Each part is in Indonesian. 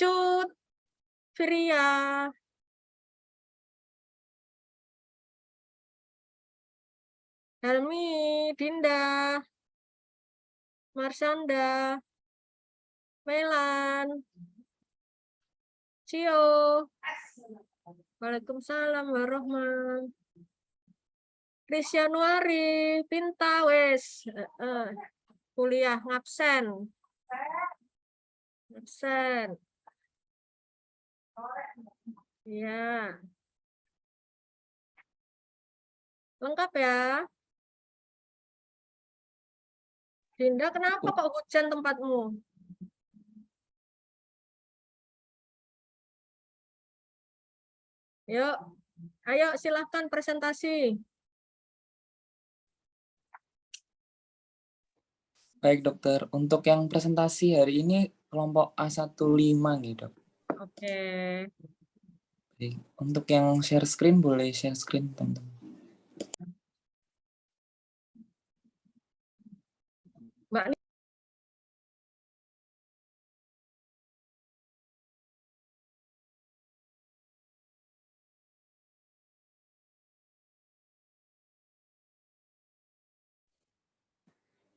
Cut, Firia, Helmi, Dinda, Marshanda, Melan, Cio, Waalaikumsalam warahmatullahi. Kris Januari, Pinta wes, kuliah ngabsen. Iya. Lengkap ya. Dinda, kenapa kok hujan tempatmu? Yuk, ayo silahkan presentasi. Baik dokter, untuk yang presentasi hari ini kelompok A15 nih dok. Oke. Baik. Untuk yang share screen boleh share screen teman-teman. Mbak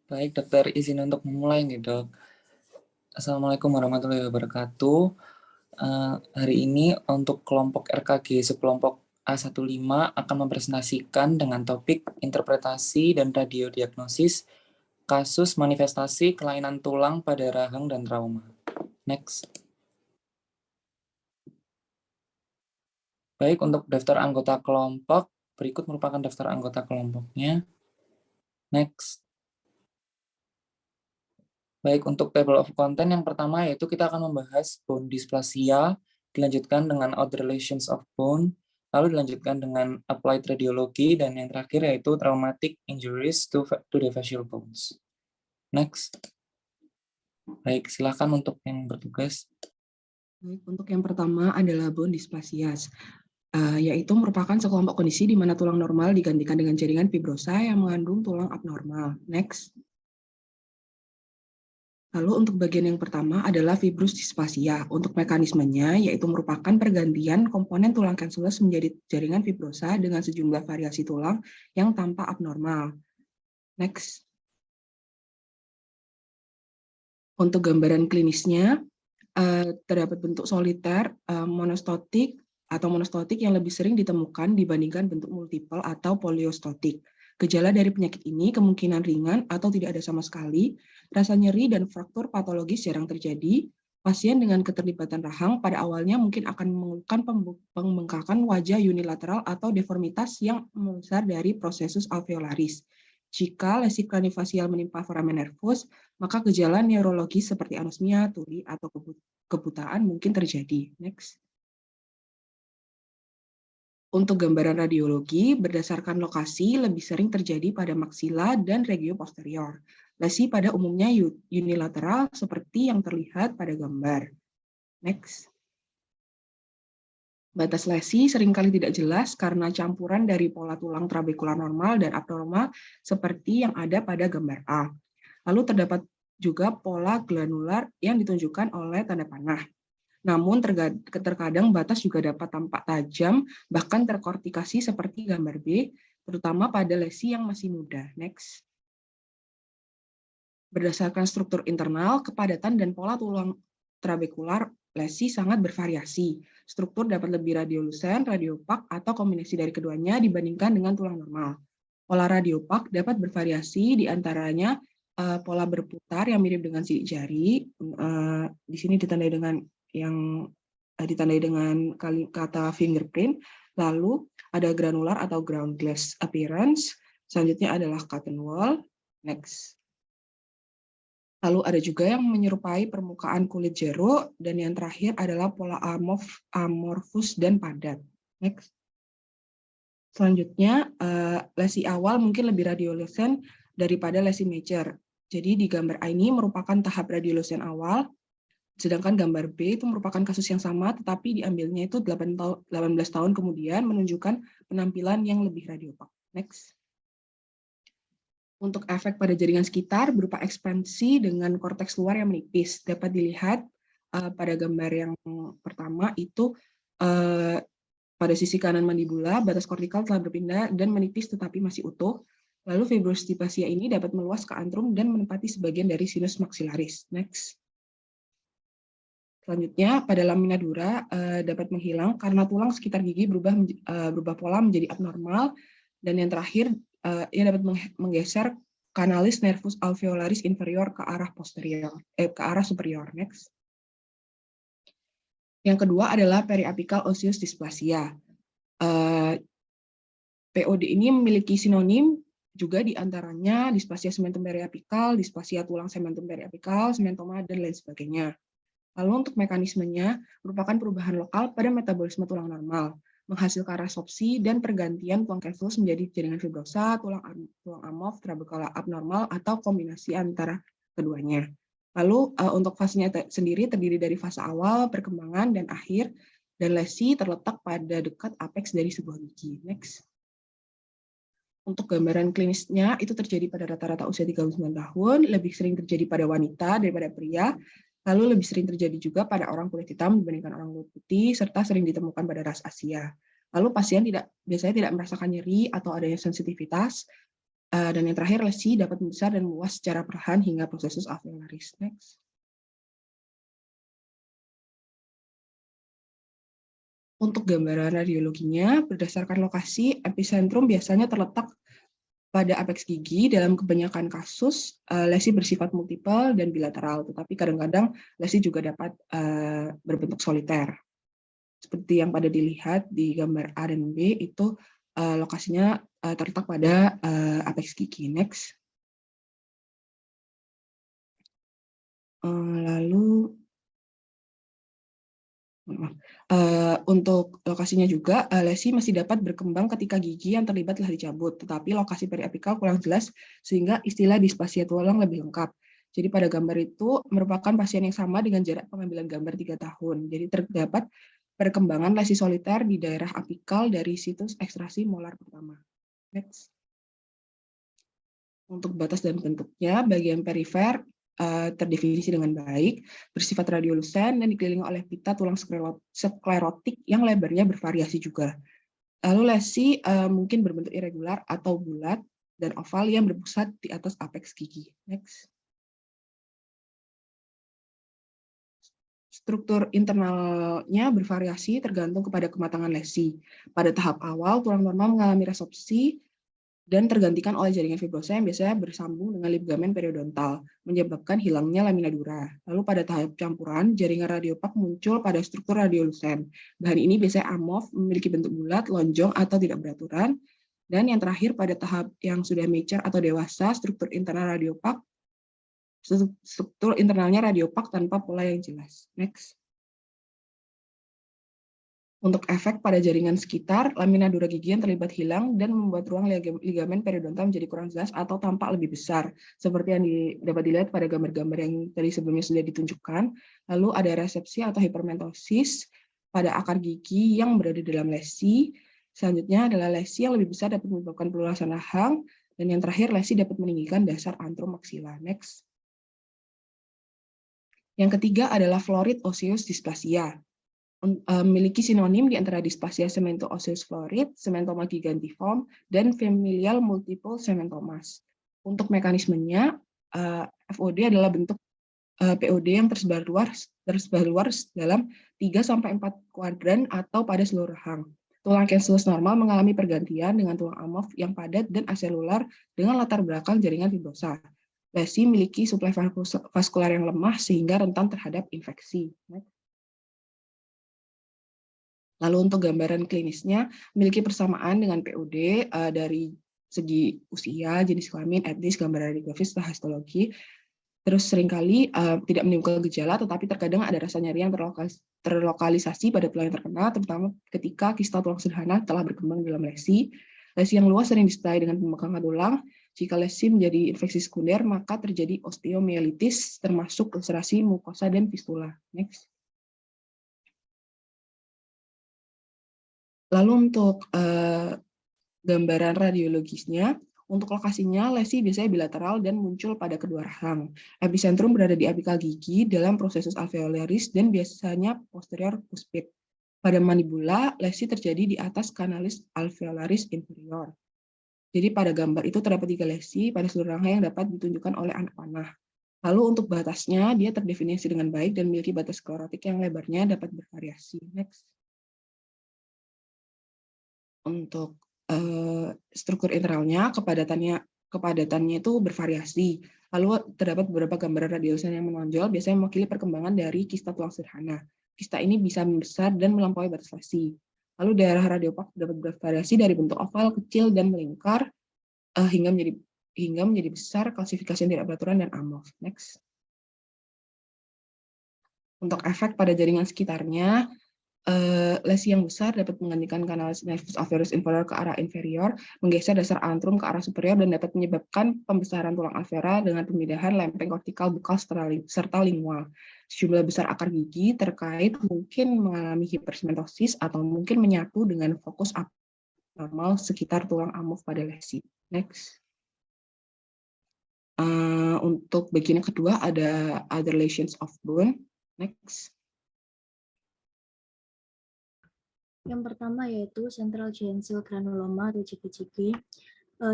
Baik dokter, izin untuk memulai nih dok. Assalamualaikum warahmatullahi wabarakatuh. Hari ini untuk kelompok RKG sekelompok A15 akan mempresentasikan dengan topik interpretasi dan radiodiagnosis kasus manifestasi kelainan tulang pada rahang dan trauma. Next. Baik, untuk daftar anggota kelompok, berikut merupakan daftar anggota kelompoknya. Next. Baik, untuk table of content yang pertama yaitu kita akan membahas bone dysplasia, dilanjutkan dengan other relations of bone, lalu dilanjutkan dengan applied radiology, dan yang terakhir yaitu traumatic injuries to the facial bones. Next. Baik, silakan untuk yang bertugas. Baik, untuk yang pertama adalah bone dysplasia, yaitu merupakan sekelompok kondisi di mana tulang normal digantikan dengan jaringan fibrosa yang mengandung tulang abnormal. Next. Lalu untuk bagian yang pertama adalah fibrous dysplasia. Untuk mekanismenya yaitu merupakan pergantian komponen tulang cancellous menjadi jaringan fibrosa dengan sejumlah variasi tulang yang tampak abnormal. Next. Untuk gambaran klinisnya, terdapat bentuk soliter, monostotik, atau monostotik yang lebih sering ditemukan dibandingkan bentuk multiple atau poliostotik. Gejala dari penyakit ini kemungkinan ringan atau tidak ada sama sekali, rasa nyeri dan fraktur patologis jarang terjadi, pasien dengan keterlibatan rahang pada awalnya mungkin akan mengeluhkan pembengkakan wajah unilateral atau deformitas yang membesar dari prosesus alveolaris. Jika lesi kraniofacial menimpa foramen nervus, maka gejala neurologis seperti anosmia, tuli, atau kebutaan mungkin terjadi. Next. Untuk gambaran radiologi, berdasarkan lokasi lebih sering terjadi pada maksila dan regio posterior. Lesi pada umumnya unilateral seperti yang terlihat pada gambar. Next. Batas lesi seringkali tidak jelas karena campuran dari pola tulang trabekular normal dan abnormal seperti yang ada pada gambar A. Lalu terdapat juga pola granular yang ditunjukkan oleh tanda panah. Namun terkadang batas juga dapat tampak tajam, bahkan terkortikasi seperti gambar B, terutama pada lesi yang masih muda. Next. Berdasarkan struktur internal, kepadatan dan pola tulang trabekular lesi sangat bervariasi. Struktur dapat lebih radiolusen, radiopak, atau kombinasi dari keduanya dibandingkan dengan tulang normal. Pola radiopak dapat bervariasi, diantaranya pola berputar yang mirip dengan sidik jari, di sini ditandai dengan yang ditandai dengan kata fingerprint, lalu ada granular atau ground glass appearance, selanjutnya adalah cotton wall, next. Lalu ada juga yang menyerupai permukaan kulit jeruk, dan yang terakhir adalah pola amorfus dan padat. Next. Selanjutnya, lesi awal mungkin lebih radiolusen daripada lesi major. Jadi di gambar A ini merupakan tahap radiolusen awal, sedangkan gambar B itu merupakan kasus yang sama, tetapi diambilnya itu 18 tahun kemudian menunjukkan penampilan yang lebih radiopak. Next. Untuk efek pada jaringan sekitar berupa ekspansi dengan korteks luar yang menipis. Dapat dilihat pada gambar yang pertama itu pada sisi kanan mandibula, batas kortikal telah berpindah dan menipis tetapi masih utuh. Lalu fibrosis displasia ini dapat meluas ke antrum dan menempati sebagian dari sinus maxillaris. Next. Selanjutnya, pada lamina dura dapat menghilang karena tulang sekitar gigi berubah pola menjadi abnormal. Dan yang terakhir, ia dapat menggeser kanalis nervus alveolaris inferior ke arah superior. Next. Yang kedua adalah periapical osseous dysplasia. POD ini memiliki sinonim juga diantaranya displasia segmentum periapikal, displasia tulang segmentum periapikal, sementoma, dan lain sebagainya. Lalu untuk mekanismenya merupakan perubahan lokal pada metabolisme tulang normal, menghasilkan rasopsi dan pergantian tulang casus menjadi jaringan fibrosa, tulang amorf, trabekula abnormal, atau kombinasi antara keduanya. Lalu untuk fasenya sendiri terdiri dari fase awal, perkembangan, dan akhir, dan lesi terletak pada dekat apeks dari sebuah gigi. Next. Untuk gambaran klinisnya itu terjadi pada rata-rata usia 39 tahun, lebih sering terjadi pada wanita daripada pria, lalu lebih sering terjadi juga pada orang kulit hitam dibandingkan orang kulit putih, serta sering ditemukan pada ras Asia. Lalu pasien biasanya tidak merasakan nyeri atau adanya sensitivitas, dan yang terakhir lesi dapat membesar dan meluas secara perlahan hingga prosesus alveolaris. Next. Untuk gambaran radiologinya, berdasarkan lokasi, epicentrum biasanya terletak pada apeks gigi. Dalam kebanyakan kasus, lesi bersifat multiple dan bilateral, tetapi kadang-kadang lesi juga dapat berbentuk soliter. Seperti yang pada dilihat di gambar A dan B, itu lokasinya terletak pada apeks gigi. Next. Lalu, untuk lokasinya juga, lesi masih dapat berkembang ketika gigi yang terlibat telah dicabut, tetapi lokasi periapikal kurang jelas sehingga istilah displasia tulang lebih lengkap. Jadi pada gambar itu merupakan pasien yang sama dengan jarak pengambilan gambar 3 tahun. Jadi terdapat perkembangan lesi soliter di daerah apikal dari situs ekstraksi molar pertama. Next. Untuk batas dan bentuknya, bagian perifer terdefinisi dengan baik, bersifat radiolusen dan dikelilingi oleh pita tulang sklerotik yang lebarnya bervariasi juga. Lalu lesi mungkin berbentuk irregular atau bulat dan oval yang berpusat di atas apeks gigi. Next. Struktur internalnya bervariasi tergantung kepada kematangan lesi. Pada tahap awal, tulang normal mengalami resopsi dan tergantikan oleh jaringan fibrosa yang biasanya bersambung dengan ligamen periodontal, menyebabkan hilangnya lamina dura. Lalu pada tahap campuran, jaringan radiopak muncul pada struktur radiolusen. Bahan ini biasanya amorf, memiliki bentuk bulat, lonjong, atau tidak beraturan. Dan yang terakhir, pada tahap yang sudah mature atau dewasa, struktur internalnya radiopak tanpa pola yang jelas. Next. Untuk efek pada jaringan sekitar, lamina dura gigi yang terlibat hilang dan membuat ruang ligamen periodontal menjadi kurang jelas atau tampak lebih besar, seperti yang dapat dilihat pada gambar-gambar yang tadi sebelumnya sudah ditunjukkan. Lalu ada resepsi atau hipermentosis pada akar gigi yang berada dalam lesi. Selanjutnya adalah lesi yang lebih besar dapat menyebabkan pelunasan rahang, dan yang terakhir lesi dapat meninggikan dasar antrum maksila. Next. Yang ketiga adalah florid osseous dysplasia. Memiliki sinonim di antara displasia cemento osseous florid, cementoma gigantiform, dan familial multiple cementomas. Untuk mekanismenya, FOD adalah bentuk POD yang tersebar luas dalam 3-4 kuadran atau pada seluruh rahang. Tulang casus normal mengalami pergantian dengan tulang amorf yang padat dan aselular dengan latar belakang jaringan fibrosa. Lesi memiliki suplai vaskular yang lemah sehingga rentan terhadap infeksi. Lalu untuk gambaran klinisnya, memiliki persamaan dengan POD dari segi usia, jenis kelamin, etnis, gambar radiografis, atau histologi. Terus seringkali tidak menimbulkan gejala, tetapi terkadang ada rasa nyeri yang terlokalisasi pada tulang yang terkena, terutama ketika kista tulang sederhana telah berkembang dalam lesi. Lesi yang luas sering disertai dengan pembengkakan tulang. Jika lesi menjadi infeksi sekunder, maka terjadi osteomielitis, termasuk ulcerasi mukosa dan fistula. Next. Lalu untuk gambaran radiologisnya, Untuk lokasinya, lesi biasanya bilateral dan muncul pada kedua rahang. Epicentrum berada di apikal gigi dalam prosesus alveolaris dan biasanya posterior cuspid. Pada mandibula, lesi terjadi di atas kanalis alveolaris inferior. Jadi pada gambar itu terdapat 3 lesi pada seluruh rahang yang dapat ditunjukkan oleh anak panah. Lalu untuk batasnya, dia terdefinisi dengan baik dan memiliki batas sklerotik yang lebarnya dapat bervariasi. Next. Untuk struktur internalnya, kepadatannya itu bervariasi. Lalu terdapat beberapa gambaran radiusan yang menonjol, biasanya mewakili perkembangan dari kista tulang sederhana. Kista ini bisa membesar dan melampaui batas lesi. Lalu daerah radiopak dapat bervariasi dari bentuk oval, kecil, dan melingkar, hingga menjadi besar, klasifikasi yang tidak beraturan, dan amorf. Next. Untuk efek pada jaringan sekitarnya, lesi yang besar dapat menggantikan kanalis nervus alveolus inferior ke arah inferior, menggeser dasar antrum ke arah superior, dan dapat menyebabkan pembesaran tulang alveola dengan pemindahan lempeng kortikal bukal serta lingual. Sejumlah besar akar gigi terkait mungkin mengalami hipersmentosis atau mungkin menyatu dengan fokus abnormal sekitar tulang amorf pada lesi. Next. Untuk bagian yang kedua ada other lesions of bone. Next. Yang pertama yaitu central giant cell granuloma atau JGCG.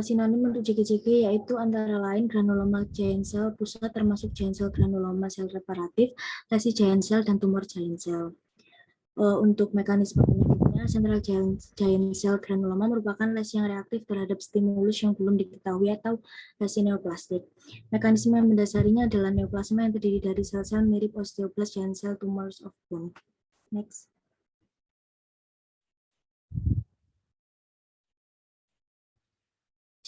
Sinonim untuk JGCG yaitu antara lain granuloma giant cell pusat termasuk giant cell granuloma sel reparatif, lesi giant cell, dan tumor giant cell. Untuk mekanisme penyakitnya, central giant cell granuloma merupakan lesi yang reaktif terhadap stimulus yang belum diketahui atau lesi neoplastik. Mekanisme yang mendasarinya adalah neoplasma yang terdiri dari sel-sel mirip osteoblast giant cell tumors of bone. Next.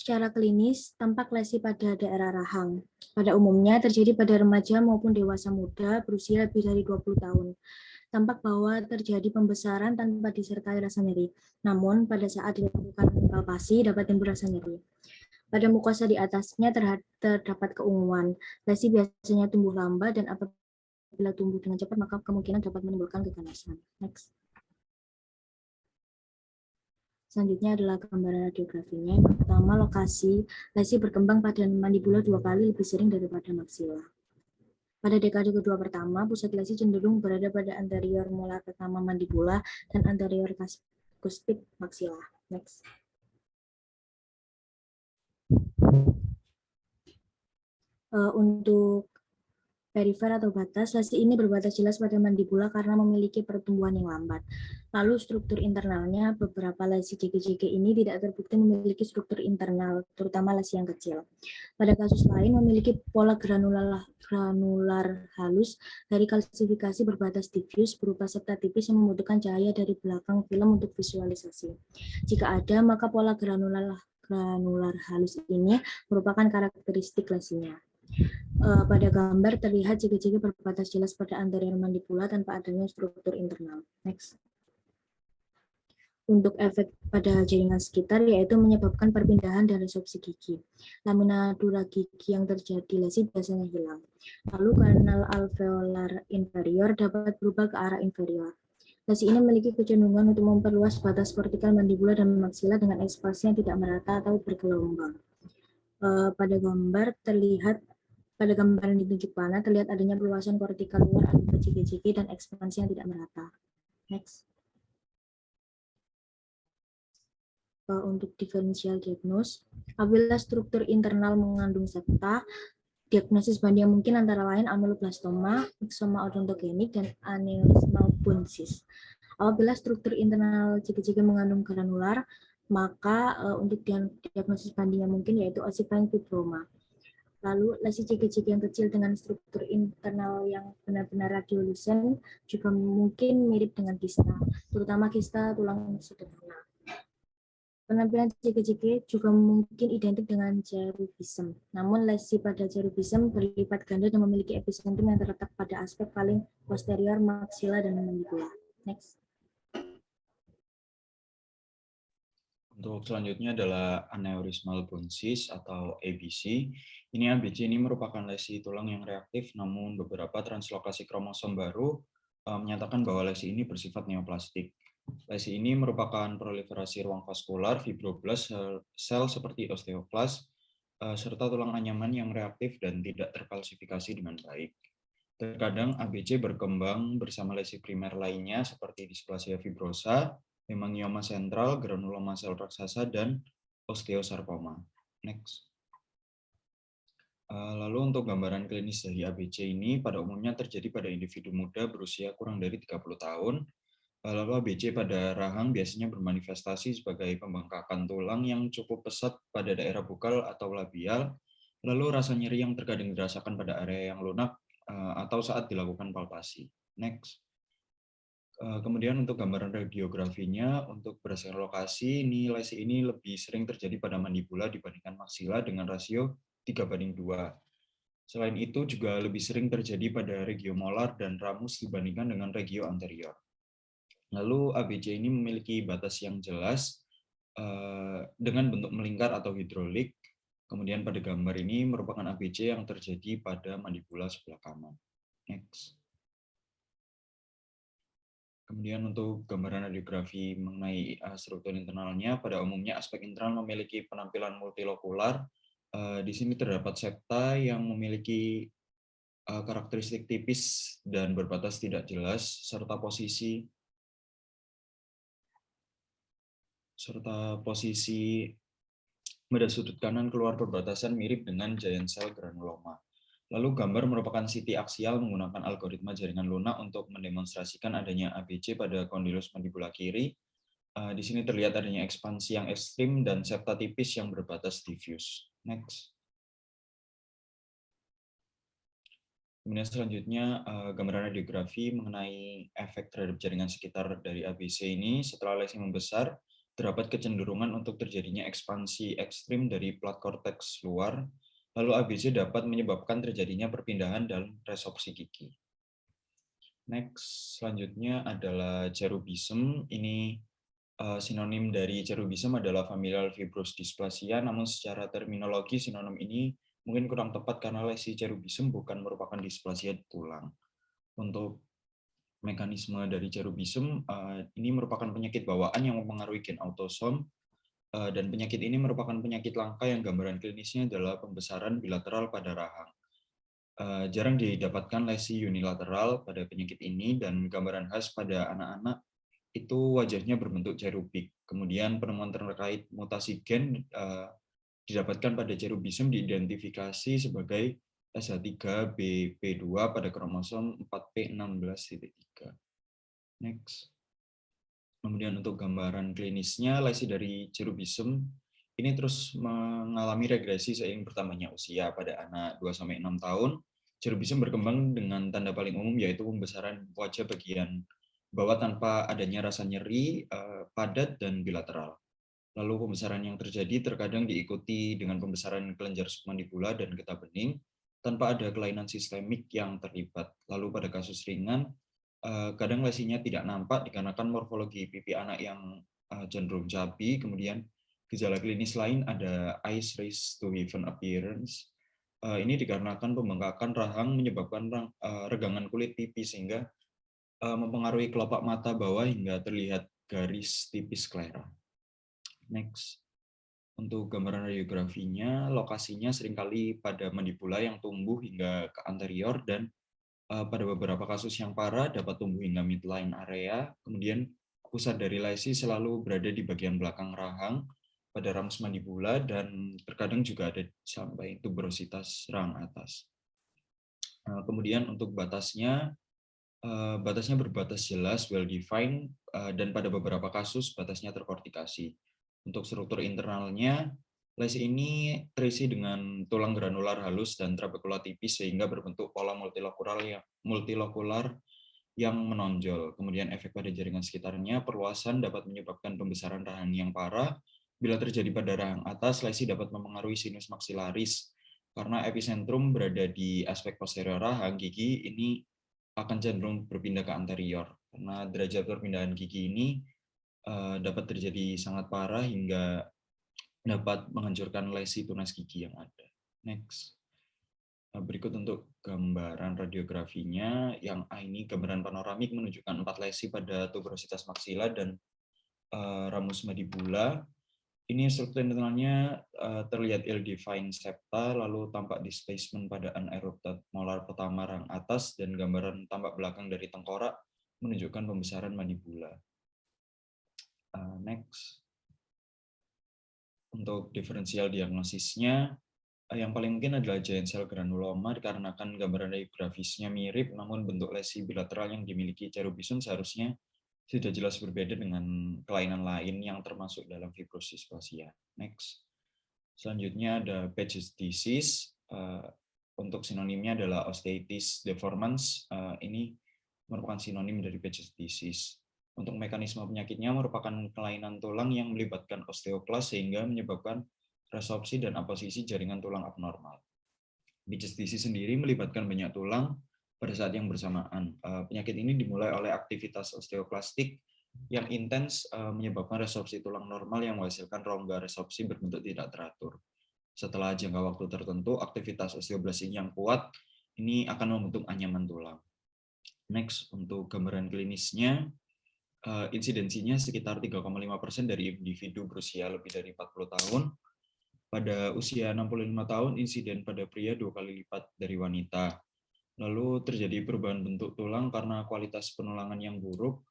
Secara klinis, tampak lesi pada daerah rahang. Pada umumnya terjadi pada remaja maupun dewasa muda berusia lebih dari 20 tahun. Tampak bahwa terjadi pembesaran tanpa disertai rasa nyeri. Namun, pada saat dilakukan palpasi dapat timbul rasa nyeri. Pada mukosa di atasnya terdapat keunguan. Lesi biasanya tumbuh lambat dan apabila tumbuh dengan cepat maka kemungkinan dapat menimbulkan keganasan. Next. Selanjutnya adalah gambaran radiografinya. Yang pertama, lokasi lesi berkembang pada mandibula 2 kali lebih sering daripada maksila. Pada dekade kedua pertama, pusat lesi cenderung berada pada anterior molar pertama mandibula dan anterior cuspid maksila. Next. Untuk perifer atau batas, lesi ini berbatas jelas pada mandibula karena memiliki pertumbuhan yang lambat. Lalu struktur internalnya, beberapa lesi JGCG ini tidak terbukti memiliki struktur internal, terutama lesi yang kecil. Pada kasus lain memiliki pola granular halus dari kalsifikasi berbatas diffuse berupa septa tipis yang membutuhkan cahaya dari belakang film untuk visualisasi. Jika ada, maka pola granular halus ini merupakan karakteristik lesinya. Pada gambar terlihat JGCG berbatas jelas pada anterior mandibula tanpa adanya struktur internal. Next. Untuk efek pada jaringan sekitar yaitu menyebabkan perpindahan dan resorpsi gigi. Lamina dura gigi yang terjadi lesi biasanya hilang. Lalu kanal alveolar inferior dapat berubah ke arah inferior. Lesi ini memiliki kecenderungan untuk memperluas batas kortikal mandibula dan maksila dengan ekspansi yang tidak merata atau bergelombang. Pada gambaran di tunjuk panah terlihat adanya perluasan kortikal luar akibat JGCG dan ekspansi yang tidak merata. Next. Untuk diferensial diagnos, apabila struktur internal mengandung septa, diagnosis banding yang mungkin antara lain ameloblastoma, myxoma odontogenik, dan aneurismal bone cyst. Apabila struktur internal JGCG mengandung granular, maka untuk diagnosis banding yang mungkin yaitu ossifying fibroma. Lalu lesi JGCG yang kecil dengan struktur internal yang benar-benar radiolucent juga mungkin mirip dengan kista, terutama kista tulang sederhana. Penampilan JGCG juga mungkin identik dengan cherubism. Namun lesi pada cherubism berlipat ganda dan memiliki epicentrum yang terletak pada aspek paling posterior maksila dan mandibula. Next. Untuk selanjutnya adalah aneurismal bone cyst atau ABC. ABC ini merupakan lesi tulang yang reaktif, namun beberapa translokasi kromosom baru menyatakan bahwa lesi ini bersifat neoplastik. Lesi ini merupakan proliferasi ruang vaskular, fibroblast, sel seperti osteoklas, serta tulang anyaman yang reaktif dan tidak terkalsifikasi dengan baik. Terkadang ABC berkembang bersama lesi primer lainnya seperti displasia fibrosa, hemangioma sentral, granuloma sel raksasa, dan osteosarkoma. Next. Lalu untuk gambaran klinis dari ABC ini pada umumnya terjadi pada individu muda berusia kurang dari 30 tahun. Lalu ABC pada rahang biasanya bermanifestasi sebagai pembengkakan tulang yang cukup pesat pada daerah bukal atau labial, lalu rasa nyeri yang terkadang dirasakan pada area yang lunak atau saat dilakukan palpasi. Next. Kemudian untuk gambaran radiografinya, untuk berdasarkan lokasi, lesi ini lebih sering terjadi pada mandibula dibandingkan maksila dengan rasio 3:2. Selain itu juga lebih sering terjadi pada regio molar dan ramus dibandingkan dengan regio anterior. Lalu ABC ini memiliki batas yang jelas dengan bentuk melingkar atau hidrolik. Kemudian pada gambar ini merupakan ABC yang terjadi pada mandibula sebelah kanan. Next. Kemudian untuk gambaran radiografi mengenai struktur internalnya, pada umumnya aspek internal memiliki penampilan multilokular. Di sini terdapat septa yang memiliki karakteristik tipis dan berbatas tidak jelas, serta posisi pada sudut kanan keluar perbatasan mirip dengan giant cell granuloma. Lalu gambar merupakan CT aksial menggunakan algoritma jaringan lunak untuk mendemonstrasikan adanya ABC pada kondilus mandibula kiri. Di sini terlihat adanya ekspansi yang ekstrim dan septa tipis yang berbatas diffuse. Next. Kemudian selanjutnya gambaran radiografi mengenai efek terhadap jaringan sekitar dari ABC ini. Setelah lesi membesar, terdapat kecenderungan untuk terjadinya ekspansi ekstrim dari plat korteks luar. Lalu ABC dapat menyebabkan terjadinya perpindahan dan resorpsi gigi. Next, selanjutnya adalah cherubism. Ini sinonim dari cherubism adalah familial fibrous dysplasia, namun secara terminologi sinonim ini mungkin kurang tepat karena lesi cherubism bukan merupakan displasia tulang. Untuk mekanisme dari cherubism, ini merupakan penyakit bawaan yang mempengaruhi gen autosom, dan penyakit ini merupakan penyakit langka yang gambaran klinisnya adalah pembesaran bilateral pada rahang. Jarang didapatkan lesi unilateral pada penyakit ini, dan gambaran khas pada anak-anak itu wajahnya berbentuk cherubik. Kemudian penemuan terkait mutasi gen didapatkan pada cherubism diidentifikasi sebagai SH3BP2 pada kromosom 4P16.3. Next. Kemudian untuk gambaran klinisnya, lesi dari cherubism ini terus mengalami regresi seiring bertambahnya usia. Pada anak 2-6 tahun, cherubism berkembang dengan tanda paling umum yaitu pembesaran wajah bagian bawah tanpa adanya rasa nyeri, padat, dan bilateral. Lalu pembesaran yang terjadi terkadang diikuti dengan pembesaran kelenjar submandibula dan getah bening tanpa ada kelainan sistemik yang terlibat. Lalu pada kasus ringan, kadang lesinya tidak nampak dikarenakan morfologi pipi anak yang cenderung cabi. Kemudian gejala klinis lain ada eyes raised to heaven appearance. Ini dikarenakan pembengkakan rahang menyebabkan regangan kulit pipi sehingga mempengaruhi kelopak mata bawah hingga terlihat garis tipis sklera. Next. Untuk gambaran radiografinya, lokasinya seringkali pada mandibula yang tumbuh hingga ke anterior dan pada beberapa kasus yang parah dapat tumbuh hingga midline area. Kemudian pusat dari lesi selalu berada di bagian belakang rahang pada ramus mandibula dan terkadang juga ada sampai tuberositas rahang atas. Kemudian untuk batasnya berbatas jelas, well defined, dan pada beberapa kasus batasnya terkortikasi. Untuk struktur internalnya, lesi ini terisi dengan tulang granular halus dan trabekula tipis sehingga berbentuk pola multilokular yang menonjol. Kemudian efek pada jaringan sekitarnya, perluasan dapat menyebabkan pembesaran rahang yang parah. Bila terjadi pada rahang atas, lesi dapat mempengaruhi sinus maksilaris. Karena epicentrum berada di aspek posterior rahang, gigi ini akan cenderung berpindah ke anterior. Karena derajat perpindahan gigi ini dapat terjadi sangat parah hingga dapat menghancurkan lesi tunas gigi yang ada. Next. Berikut untuk gambaran radiografinya. Yang A ini gambaran panoramik menunjukkan 4 lesi pada tuberositas maksila dan ramus mandibula. Ini struktur internalnya terlihat ill-defined septa, lalu tampak displacement pada anaerob molar pertama rang atas, dan gambaran tampak belakang dari tengkorak menunjukkan pembesaran mandibula. Next. Untuk diferensial diagnosisnya, yang paling mungkin adalah giant cell granuloma dikarenakan gambaran radiografisnya mirip, namun bentuk lesi bilateral yang dimiliki cerubisum seharusnya sudah jelas berbeda dengan kelainan lain yang termasuk dalam fibrosis dysplasia. Next. Selanjutnya ada Paget's disease. Untuk sinonimnya adalah osteitis deformans. Ini merupakan sinonim dari Paget's disease. Untuk mekanisme penyakitnya merupakan kelainan tulang yang melibatkan osteoklas sehingga menyebabkan resorpsi dan aposisi jaringan tulang abnormal. Paget's disease sendiri melibatkan banyak tulang pada saat yang bersamaan. Penyakit ini dimulai oleh aktivitas osteoklastik yang intens menyebabkan resorpsi tulang normal yang menghasilkan rongga resorpsi berbentuk tidak teratur. Setelah jangka waktu tertentu, aktivitas osteoblastik yang kuat ini akan membentuk anyaman tulang. Next, untuk gambaran klinisnya, insidensinya sekitar 3,5% dari individu berusia lebih dari 40 tahun. Pada usia 65 tahun, insiden pada pria 2 kali lipat dari wanita. Lalu terjadi perubahan bentuk tulang karena kualitas penulangan yang buruk.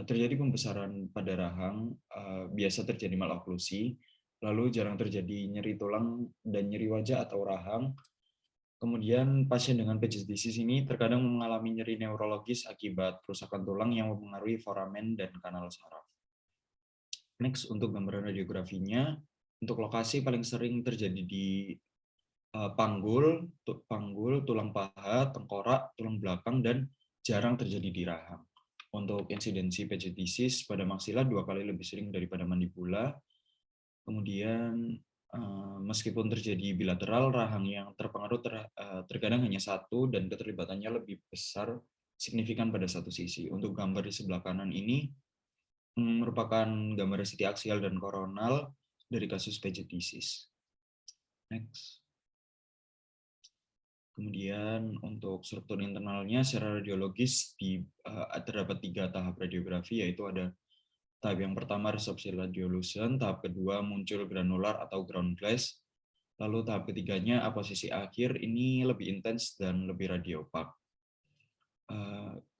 Terjadi pembesaran pada rahang, biasa terjadi maloklusi, lalu jarang terjadi nyeri tulang dan nyeri wajah atau rahang. Kemudian pasien dengan Paget's disease ini terkadang mengalami nyeri neurologis akibat kerusakan tulang yang mempengaruhi foramen dan kanal saraf. Next, untuk gambaran radiografinya, untuk lokasi paling sering terjadi di panggul, tulang paha, tengkorak, tulang belakang, dan jarang terjadi di rahang. Untuk insidensi Paget's disease pada maksila 2 kali lebih sering daripada mandibula. Kemudian meskipun terjadi bilateral, rahang yang terpengaruh terkadang hanya satu dan keterlibatannya lebih besar signifikan pada satu sisi. Untuk gambar di sebelah kanan ini merupakan gambar CT aksial dan koronal dari kasus Paget's disease. Next. Kemudian untuk struktur internalnya secara radiologis terdapat 3 tahap radiografi, yaitu ada tahap yang pertama resorpsi radiolucent, tahap kedua muncul granular atau ground glass, lalu tahap ketiganya aposisi akhir, ini lebih intens dan lebih radiopak.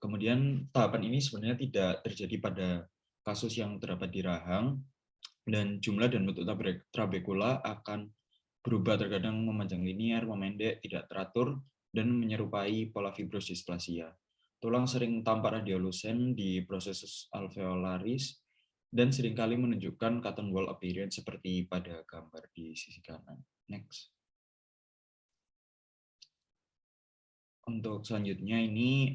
Kemudian tahapan ini sebenarnya tidak terjadi pada kasus yang terdapat di rahang, dan jumlah dan bentuk trabekula akan berubah, terkadang memanjang linear, memendek, tidak teratur, dan menyerupai pola fibrosis dysplasia. Tulang sering tampak radiolucent di proses alveolaris dan seringkali menunjukkan cotton wall appearance seperti pada gambar di sisi kanan. Next. Untuk selanjutnya ini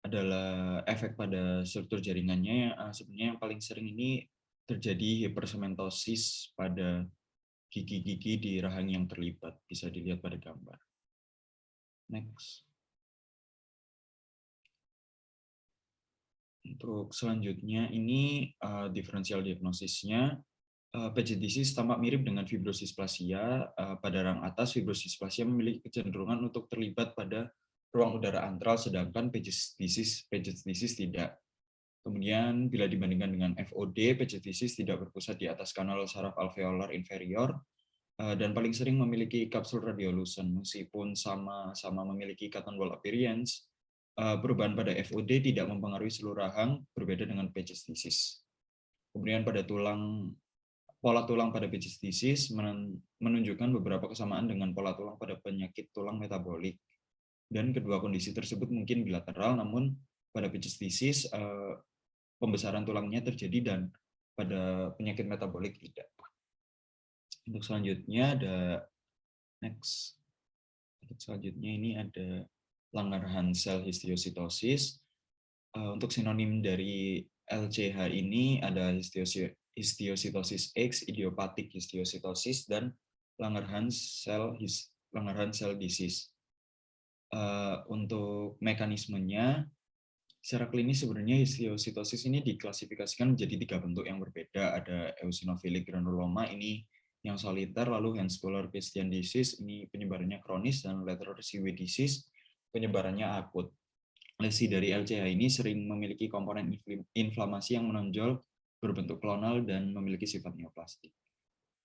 adalah efek pada struktur jaringannya. Sebenarnya yang paling sering ini terjadi hipersementosis pada gigi-gigi di rahang yang terlibat, bisa dilihat pada gambar. Next. Untuk selanjutnya ini diferensial diagnosisnya. Paget's disease tampak mirip dengan fibrosis dysplasia. Pada rang atas, fibrosis dysplasia memiliki kecenderungan untuk terlibat pada ruang udara antral, sedangkan Paget's disease tidak. Kemudian bila dibandingkan dengan FOD, Paget's disease tidak berpusat di atas kanal saraf alveolar inferior dan paling sering memiliki kapsul radiolucent. Meskipun sama-sama memiliki cotton wall appearance, perubahan pada FOD tidak mempengaruhi seluruh rahang, berbeda dengan Paget's disease. Kemudian pada pola tulang pada Paget's disease menunjukkan beberapa kesamaan dengan pola tulang pada penyakit tulang metabolik. Dan kedua kondisi tersebut mungkin bilateral, namun pada Paget's disease pembesaran tulangnya terjadi dan pada penyakit metabolik tidak. Untuk selanjutnya ada next. Untuk selanjutnya ini ada Langerhans cell histiocytosis. Untuk sinonim dari LCH ini ada histiocytosis X, idiopathic histiocytosis, dan Langerhans cell disease. Untuk mekanismenya, secara klinis sebenarnya histiocytosis ini diklasifikasikan menjadi 3 bentuk yang berbeda. Ada eosinophilic granuloma, ini yang soliter, lalu Hans-Buller-Christian disease, ini penyebarannya kronis, dan lateral seaway disease, penyebarannya akut. Lesi dari LCH ini sering memiliki komponen inflamasi yang menonjol, berbentuk klonal, dan memiliki sifat neoplastik.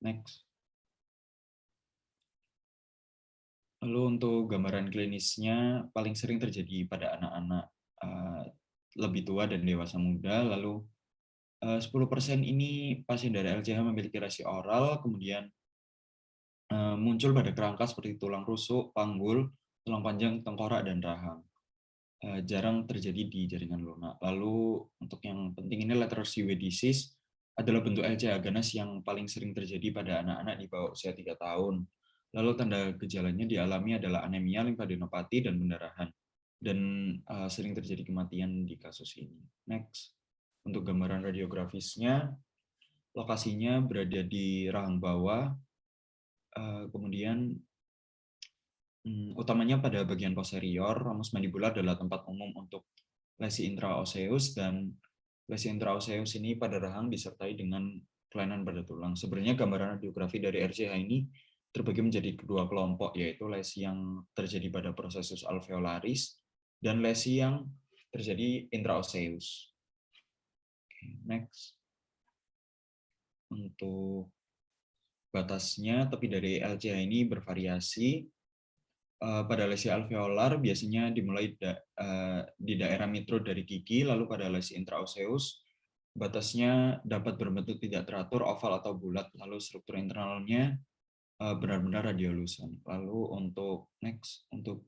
Next. Lalu untuk gambaran klinisnya paling sering terjadi pada anak-anak lebih tua dan dewasa muda. Lalu 10% ini pasien dari LCH memiliki lesi oral, kemudian muncul pada kerangka seperti tulang rusuk, panggul, tulang panjang, tengkorak, dan rahang. Jarang terjadi di jaringan lunak. Lalu untuk yang penting ini lateral seaway disease adalah bentuk LCH ganas yang paling sering terjadi pada anak-anak di bawah usia 3 tahun. Lalu tanda gejalanya dialami adalah anemia, limfadenopati, dan pendarahan. Dan sering terjadi kematian di kasus ini. Next. Untuk gambaran radiografisnya, lokasinya berada di rahang bawah, kemudian utamanya pada bagian posterior. Ramus mandibular adalah tempat umum untuk lesi intraoseus, dan lesi intraoseus ini pada rahang disertai dengan kelainan pada tulang. Sebenarnya gambaran radiografi dari RCH ini terbagi menjadi kedua kelompok, yaitu lesi yang terjadi pada prosesus alveolaris dan lesi yang terjadi intraoseus. Next. Untuk batasnya, tepi dari LCH ini bervariasi. Pada lesi alveolar biasanya dimulai di daerah mitro dari gigi, lalu pada lesi intraoseus batasnya dapat berbentuk tidak teratur, oval atau bulat, lalu struktur internalnya benar-benar radiolusen. Lalu untuk next, untuk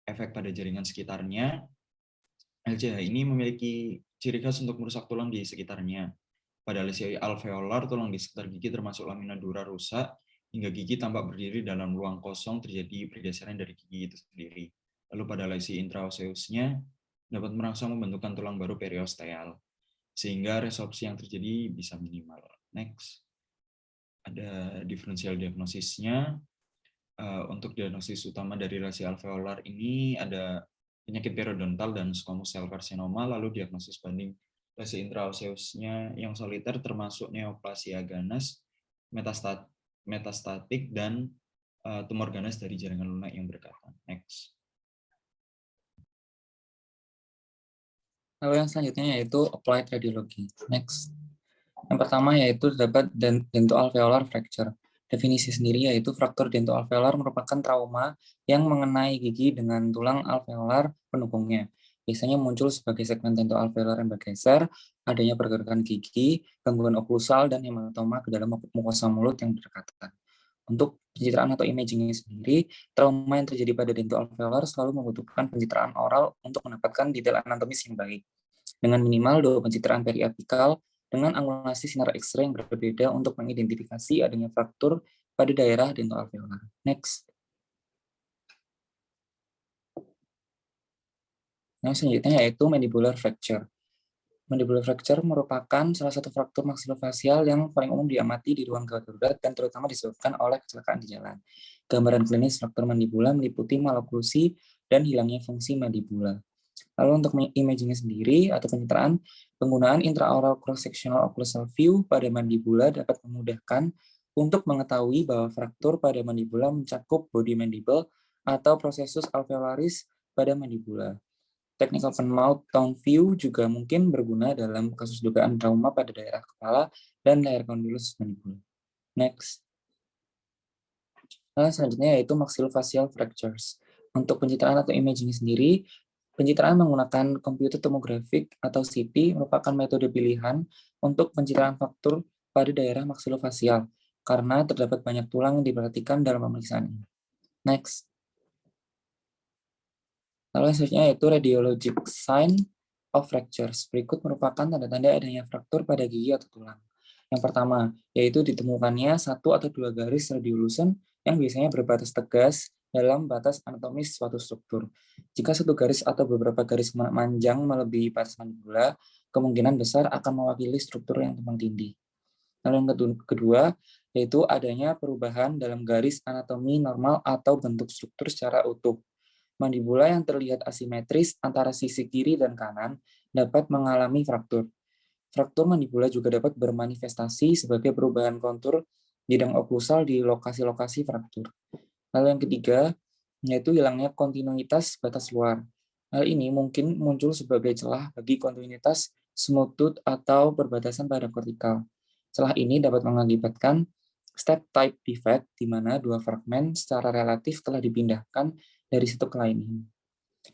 efek pada jaringan sekitarnya, LCH ini memiliki ciri khas untuk merusak tulang di sekitarnya. Pada lesi alveolar, tulang di sekitar gigi termasuk lamina dura rusak, hingga gigi tampak berdiri dalam ruang kosong, terjadi pergeseran dari gigi itu sendiri. Lalu pada lesi intraoseusnya dapat merangsang pembentukan tulang baru periosteal, sehingga resorpsi yang terjadi bisa minimal. Next. Ada diferensial diagnosisnya. Untuk diagnosis utama dari lesi alveolar ini ada penyakit periodontal dan squamous cell carcinoma, lalu diagnosis banding lesi intraoseusnya yang soliter termasuk neoplasia ganas, metastatik, dan tumor ganas dari jaringan lunak yang berdekatan. Next. Lalu yang selanjutnya yaitu applied radiology. Next. Yang pertama yaitu terdapat dentoalveolar fracture. Definisi sendiri yaitu fraktur dentoalveolar merupakan trauma yang mengenai gigi dengan tulang alveolar pendukungnya. Biasanya muncul sebagai segmen dentoalveolar yang bergeser, adanya pergerakan gigi, gangguan oklusal, dan hematoma ke dalam mukosa mulut yang berdekatan. Untuk pencitraan atau imagingnya sendiri, trauma yang terjadi pada dentoalveolar selalu membutuhkan pencitraan oral untuk mendapatkan detail anatomis yang baik, dengan minimal 2 pencitraan periapikal dengan angulasi sinar X-ray yang berbeda untuk mengidentifikasi adanya fraktur pada daerah dentoalveolar. Next. Yang selanjutnya yaitu mandibular fracture. Mandibular fracture merupakan salah satu fraktur maksilofasial yang paling umum diamati di ruang gawat darurat dan terutama disebabkan oleh kecelakaan di jalan. Gambaran klinis fraktur mandibula meliputi maloklusi dan hilangnya fungsi mandibula. Lalu untuk imagingnya sendiri atau pencitraan, penggunaan intraoral cross-sectional occlusal view pada mandibula dapat memudahkan untuk mengetahui bahwa fraktur pada mandibula mencakup body mandible atau prosesus alveolaris pada mandibula. Technical open mouth down view juga mungkin berguna dalam kasus dugaan trauma pada daerah kepala dan layar condylus mandibula. Next. Nah, selanjutnya yaitu maxillofacial fractures. Untuk pencitraan atau imaging sendiri, pencitraan menggunakan computed tomographic atau CT merupakan metode pilihan untuk pencitraan fraktur pada daerah maxillofacial karena terdapat banyak tulang yang diperhatikan dalam pemeriksaan ini. Next. Lalu selanjutnya yaitu radiologic sign of fractures. Berikut merupakan tanda-tanda adanya fraktur pada gigi atau tulang. Yang pertama, yaitu ditemukannya 1 atau 2 garis radiolucent yang biasanya berbatas tegas dalam batas anatomis suatu struktur. Jika 1 garis atau beberapa garis memanjang melebihi batas mandibula, kemungkinan besar akan mewakili struktur yang tumpang tindih. Lalu yang kedua, yaitu adanya perubahan dalam garis anatomi normal atau bentuk struktur secara utuh. Mandibula yang terlihat asimetris antara sisi kiri dan kanan dapat mengalami fraktur. Fraktur mandibula juga dapat bermanifestasi sebagai perubahan kontur bidang oklusal di lokasi-lokasi fraktur. Lalu yang ketiga, yaitu hilangnya kontinuitas batas luar. Hal ini mungkin muncul sebagai celah bagi kontinuitas smooth tooth atau perbatasan pada kortikal. Celah ini dapat mengakibatkan step type defect di mana dua fragmen secara relatif telah dipindahkan dari satu ke lainnya.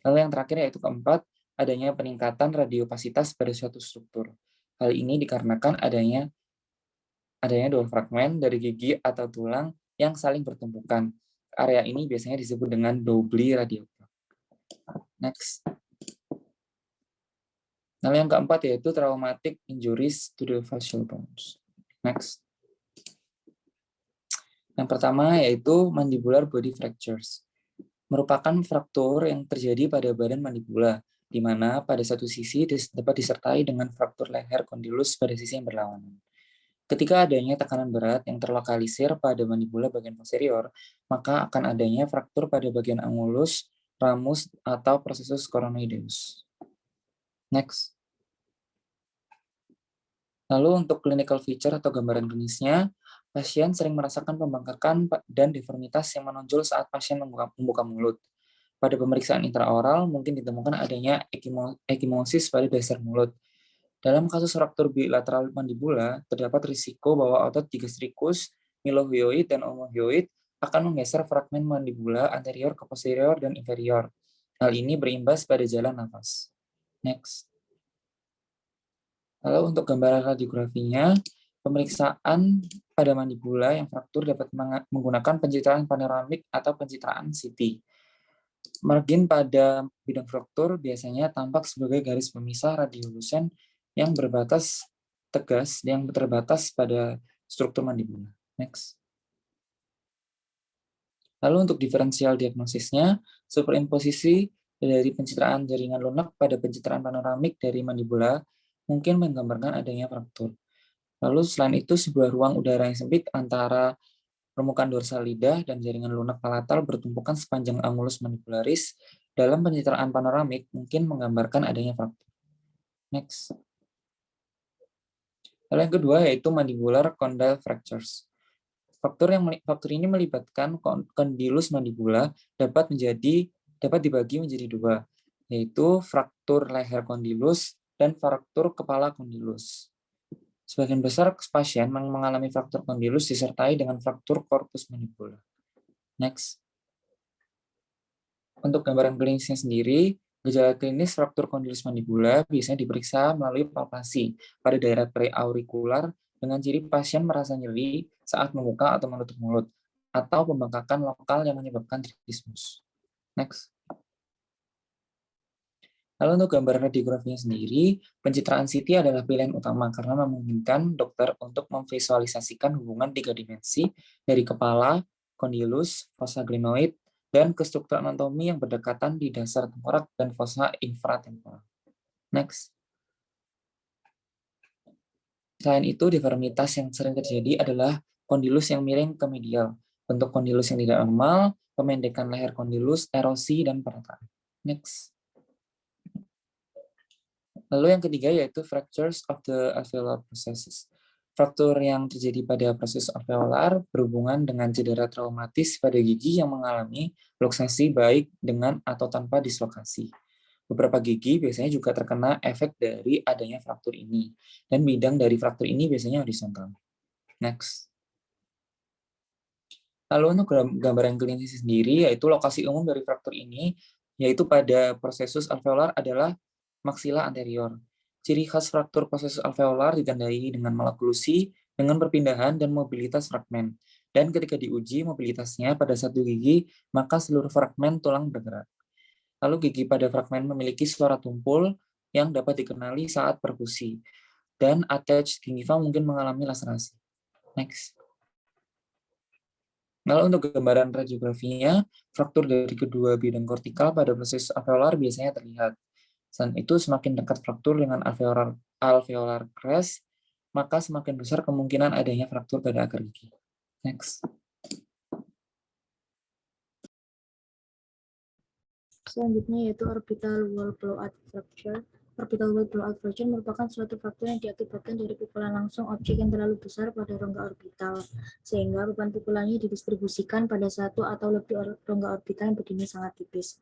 Lalu yang terakhir yaitu keempat, adanya peningkatan radiopasitas pada suatu struktur. Hal ini dikarenakan adanya dua fragmen dari gigi atau tulang yang saling bertumpukan. Area ini biasanya disebut dengan doubly radiopaque. Next. Lalu yang keempat yaitu traumatic injuries to the facial bones. Next. Yang pertama yaitu mandibular body fractures. Merupakan fraktur yang terjadi pada badan mandibula, di mana pada satu sisi dapat disertai dengan fraktur leher kondilus pada sisi yang berlawanan. Ketika adanya tekanan berat yang terlokalisir pada mandibula bagian posterior, maka akan adanya fraktur pada bagian angulus, ramus, atau processus coronoideus. Next. Lalu untuk clinical feature atau gambaran klinisnya, pasien sering merasakan pembengkakan dan deformitas yang menonjol saat pasien membuka mulut. Pada pemeriksaan intraoral mungkin ditemukan adanya ekimosis pada dasar mulut. Dalam kasus fraktur bilateral mandibula, terdapat risiko bahwa otot digastricus, milohyoid, dan omohyoid akan menggeser fragmen mandibula anterior ke posterior dan inferior. Hal ini berimbas pada jalan nafas. Next. Lalu untuk gambaran radiografinya, pemeriksaan pada mandibula yang fraktur dapat menggunakan pencitraan panoramik atau pencitraan CT. Margin pada bidang fraktur biasanya tampak sebagai garis pemisah radiolusen yang berbatas tegas yang terbatas pada struktur mandibula. Next. Lalu untuk diferensial diagnosisnya, superimposisi dari pencitraan jaringan lunak pada pencitraan panoramik dari mandibula mungkin menggambarkan adanya fraktur. Lalu selain itu, sebuah ruang udara yang sempit antara permukaan dorsal lidah dan jaringan lunak palatal bertumpukan sepanjang angulus mandibularis dalam pencitraan panoramik mungkin menggambarkan adanya fraktur. Next. Lalu yang kedua yaitu mandibular condyle fractures. Faktor ini melibatkan kondilus mandibula dapat dibagi menjadi dua, yaitu fraktur leher kondilus dan fraktur kepala kondilus. Sebagian besar pasien yang mengalami fraktur kondilus disertai dengan fraktur korpus mandibula. Next. Untuk gambaran klinisnya sendiri, gejala klinis fraktur kondilus mandibula biasanya diperiksa melalui palpasi pada daerah preaurikular dengan ciri pasien merasa nyeri saat membuka atau menutup mulut, atau pembengkakan lokal yang menyebabkan trismus. Next. Lalu untuk gambar radiografinya sendiri, pencitraan CT adalah pilihan utama karena memungkinkan dokter untuk memvisualisasikan hubungan 3 dimensi dari kepala, kondilus, fossa glenoid, dan ke struktur anatomi yang berdekatan di dasar tengkorak dan fossa infratemporal. Next. Selain itu, deformitas yang sering terjadi adalah kondilus yang miring ke medial, bentuk kondilus yang tidak normal, pemendekan leher kondilus, erosi, dan perataan. Next. Lalu yang ketiga yaitu fractures of the alveolar processes. Fraktur yang terjadi pada proses alveolar berhubungan dengan cedera traumatis pada gigi yang mengalami luksasi baik dengan atau tanpa dislokasi. Beberapa gigi biasanya juga terkena efek dari adanya fraktur ini, dan bidang dari fraktur ini biasanya horizontal. Next. Lalu untuk gambaran klinis sendiri, yaitu lokasi umum dari fraktur ini, yaitu pada prosesus alveolar adalah maksila anterior. Ciri khas fraktur prosesus alveolar ditandai dengan malaklusi, dengan perpindahan dan mobilitas fragmen. Dan ketika diuji mobilitasnya pada satu gigi, maka seluruh fragmen tulang bergerak. Lalu gigi pada fragmen memiliki suara tumpul yang dapat dikenali saat perkusi. Dan attached gingiva mungkin mengalami laserasi. Next. Lalu untuk gambaran radiografinya, fraktur dari kedua bidang kortikal pada proses alveolar biasanya terlihat. Selain itu, semakin dekat fraktur dengan alveolar crest, maka semakin besar kemungkinan adanya fraktur pada akar gigi. Next. Selanjutnya yaitu orbital wall blowout fracture. Orbital weight blowout fracture merupakan suatu fraktur yang diakibatkan dari pukulan langsung objek yang terlalu besar pada rongga orbital, sehingga beban pukulannya didistribusikan pada satu atau lebih rongga orbital yang berdinding sangat tipis.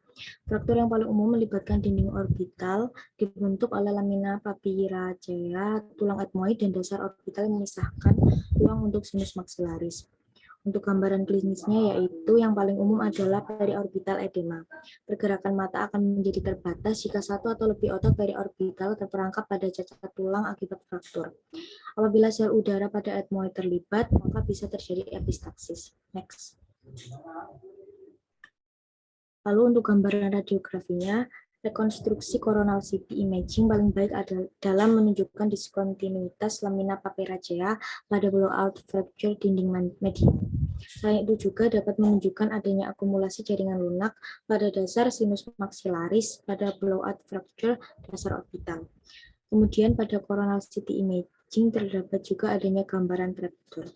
Fraktur yang paling umum melibatkan dinding orbital, dibentuk oleh lamina papyracea, tulang etmoid, dan dasar orbital yang memisahkan ruang untuk sinus maxillaris. Untuk gambaran klinisnya yaitu yang paling umum adalah periorbital edema. Pergerakan mata akan menjadi terbatas jika satu atau lebih otot periorbital terperangkap pada cacat tulang akibat fraktur. Apabila sel udara pada etmoid terlibat, maka bisa terjadi epistaksis. Next. Lalu untuk gambaran radiografinya, rekonstruksi coronal CT imaging paling baik adalah dalam menunjukkan diskontinuitas lamina papyracea pada blowout fracture dinding median. Selain itu juga dapat menunjukkan adanya akumulasi jaringan lunak pada dasar sinus maxillaris pada blowout fracture dasar orbital. Kemudian pada coronal CT imaging terdapat juga adanya gambaran trapdoor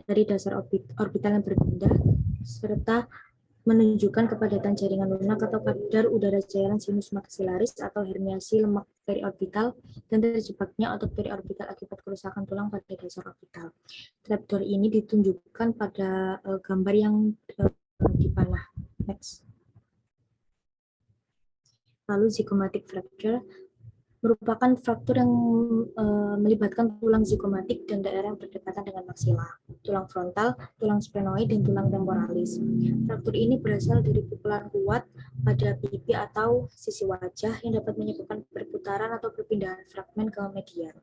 dari dasar orbital yang berpindah serta menunjukkan kepadatan jaringan lunak atau kadar udara cairan sinus maxillaris atau herniasi lemak periorbital dan terjebaknya otot periorbital akibat kerusakan tulang pada dasar orbital. Trapdoor ini ditunjukkan pada gambar yang dipanah. Next. Lalu zygomatic fracture merupakan fraktur yang melibatkan tulang zygomatik dan daerah yang berdekatan dengan maksila, tulang frontal, tulang sphenoid, dan tulang temporalis. Fraktur ini berasal dari pukulan kuat pada pipi atau sisi wajah yang dapat menyebabkan perputaran atau perpindahan fragmen ke median.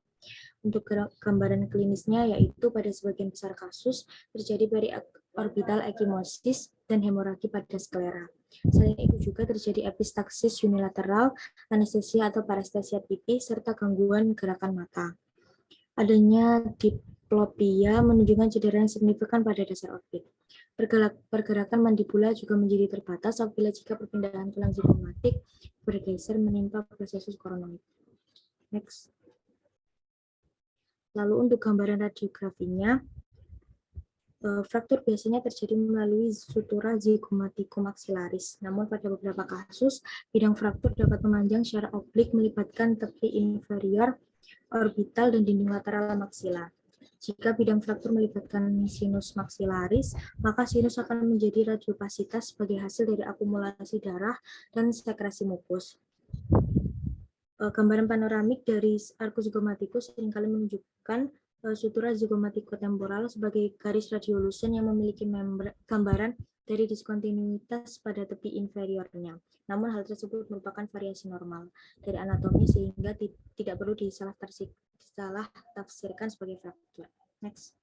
Untuk gambaran klinisnya yaitu pada sebagian besar kasus terjadi periorbital ekimosis dan hemoragi pada sklera. Selain itu juga terjadi epistaksis unilateral, anestesia atau parestesia pipi, serta gangguan gerakan mata. Adanya diplopia menunjukkan cedera yang signifikan pada dasar orbit. Pergerakan mandibula juga menjadi terbatas apabila jika perpindahan tulang zygomatik bergeser menimpa prosesus koronoid. Next. Lalu untuk gambaran radiografinya, fraktur biasanya terjadi melalui sutura zygomaticomaxillaris. Namun pada beberapa kasus, bidang fraktur dapat memanjang secara oblik melibatkan tepi inferior, orbital, dan dinding lateral maksila. Jika bidang fraktur melibatkan sinus maxillaris, maka sinus akan menjadi radiopasitas sebagai hasil dari akumulasi darah dan sekresi mukus. Gambaran panoramik dari arcus zygomaticus seringkali menunjukkan sutura zygomaticotemporal sebagai garis radiolucent yang memiliki gambaran dari diskontinuitas pada tepi inferiornya. Namun hal tersebut merupakan variasi normal dari anatomi sehingga tidak perlu disalah tafsirkan sebagai fraktur. Next.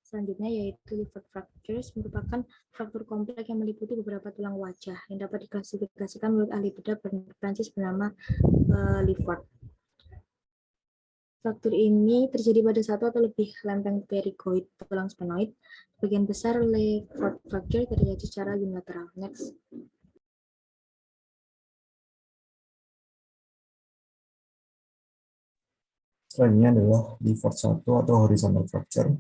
Selanjutnya yaitu liver fractures merupakan fraktur kompleks yang meliputi beberapa tulang wajah yang dapat diklasifikasikan menurut ahli bedah Prancis bernama Lifford. Fraktur ini terjadi pada satu atau lebih lempeng pterygoid tulang sphenoid. Bagian besar Lifford fracture terjadi secara unilateral. Next. Selanjutnya adalah Lifford 1 atau horizontal fracture.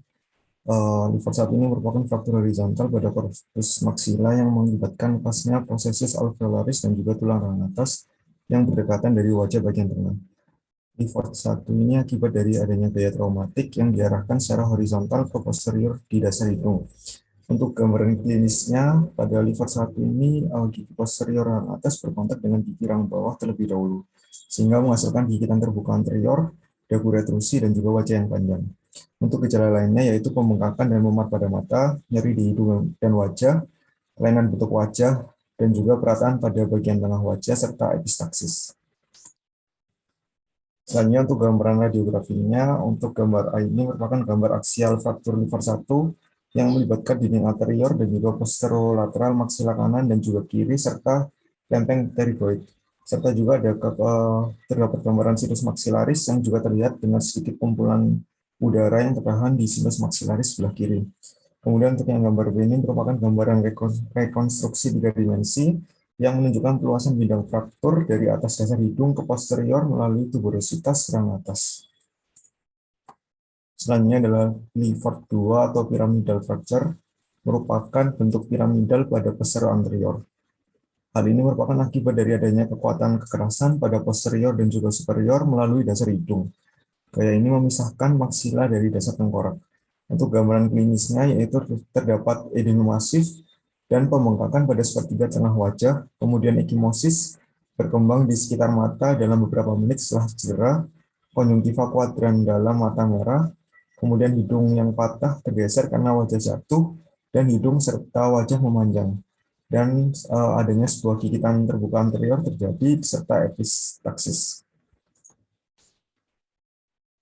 Lifford 1 ini merupakan fraktur horizontal pada korpus maksila yang mengakibatkan lepasnya prosesus alveolaris dan juga tulang rahang atas yang berdekatan dari wajah bagian tengah. Lifford 1 ini akibat dari adanya gaya traumatik yang diarahkan secara horizontal ke posterior di dasar hidung. Untuk gambaran klinisnya, pada Lifford 1 ini gigi posterior rahang atas berkontak dengan gigi rahang bawah terlebih dahulu, sehingga menghasilkan gigitan terbuka anterior, dagu retrusi, dan juga wajah yang panjang. Untuk gejala lainnya yaitu pembengkakan dan memar pada mata, nyeri di hidung dan wajah, kelainan bentuk wajah, dan juga perataan pada bagian tengah wajah, serta epistaksis. Selanjutnya untuk gambaran radiografinya, untuk gambar A ini merupakan gambar aksial fraktur Lifford 1 yang melibatkan dinding anterior dan juga posterolateral maksila kanan dan juga kiri, serta lempeng pterygoid. Serta juga ada terdapat gambaran sinus maxillaris yang juga terlihat dengan sedikit kumpulan udara yang tertahan di sinus maxillaris sebelah kiri. Kemudian untuk yang gambar B ini merupakan gambaran rekonstruksi 3 dimensi yang menunjukkan peluasan bidang fraktur dari atas dasar hidung ke posterior melalui tuberositas rahang atas. Selanjutnya adalah Lifford 2 atau pyramidal fracture, merupakan bentuk piramidal pada posterior anterior. Hal ini merupakan akibat dari adanya kekuatan kekerasan pada posterior dan juga superior melalui dasar hidung. Gaya ini memisahkan maksila dari dasar tengkorak. Untuk gambaran klinisnya yaitu terdapat edema masif dan pembengkakan pada sepertiga tengah wajah, kemudian ekimosis berkembang di sekitar mata dalam beberapa menit setelah cedera, konjungtiva kuadran dalam mata merah, kemudian hidung yang patah tergeser karena wajah jatuh, dan hidung serta wajah memanjang. Dan adanya sebuah gigitan terbuka anterior terjadi serta epistaksis.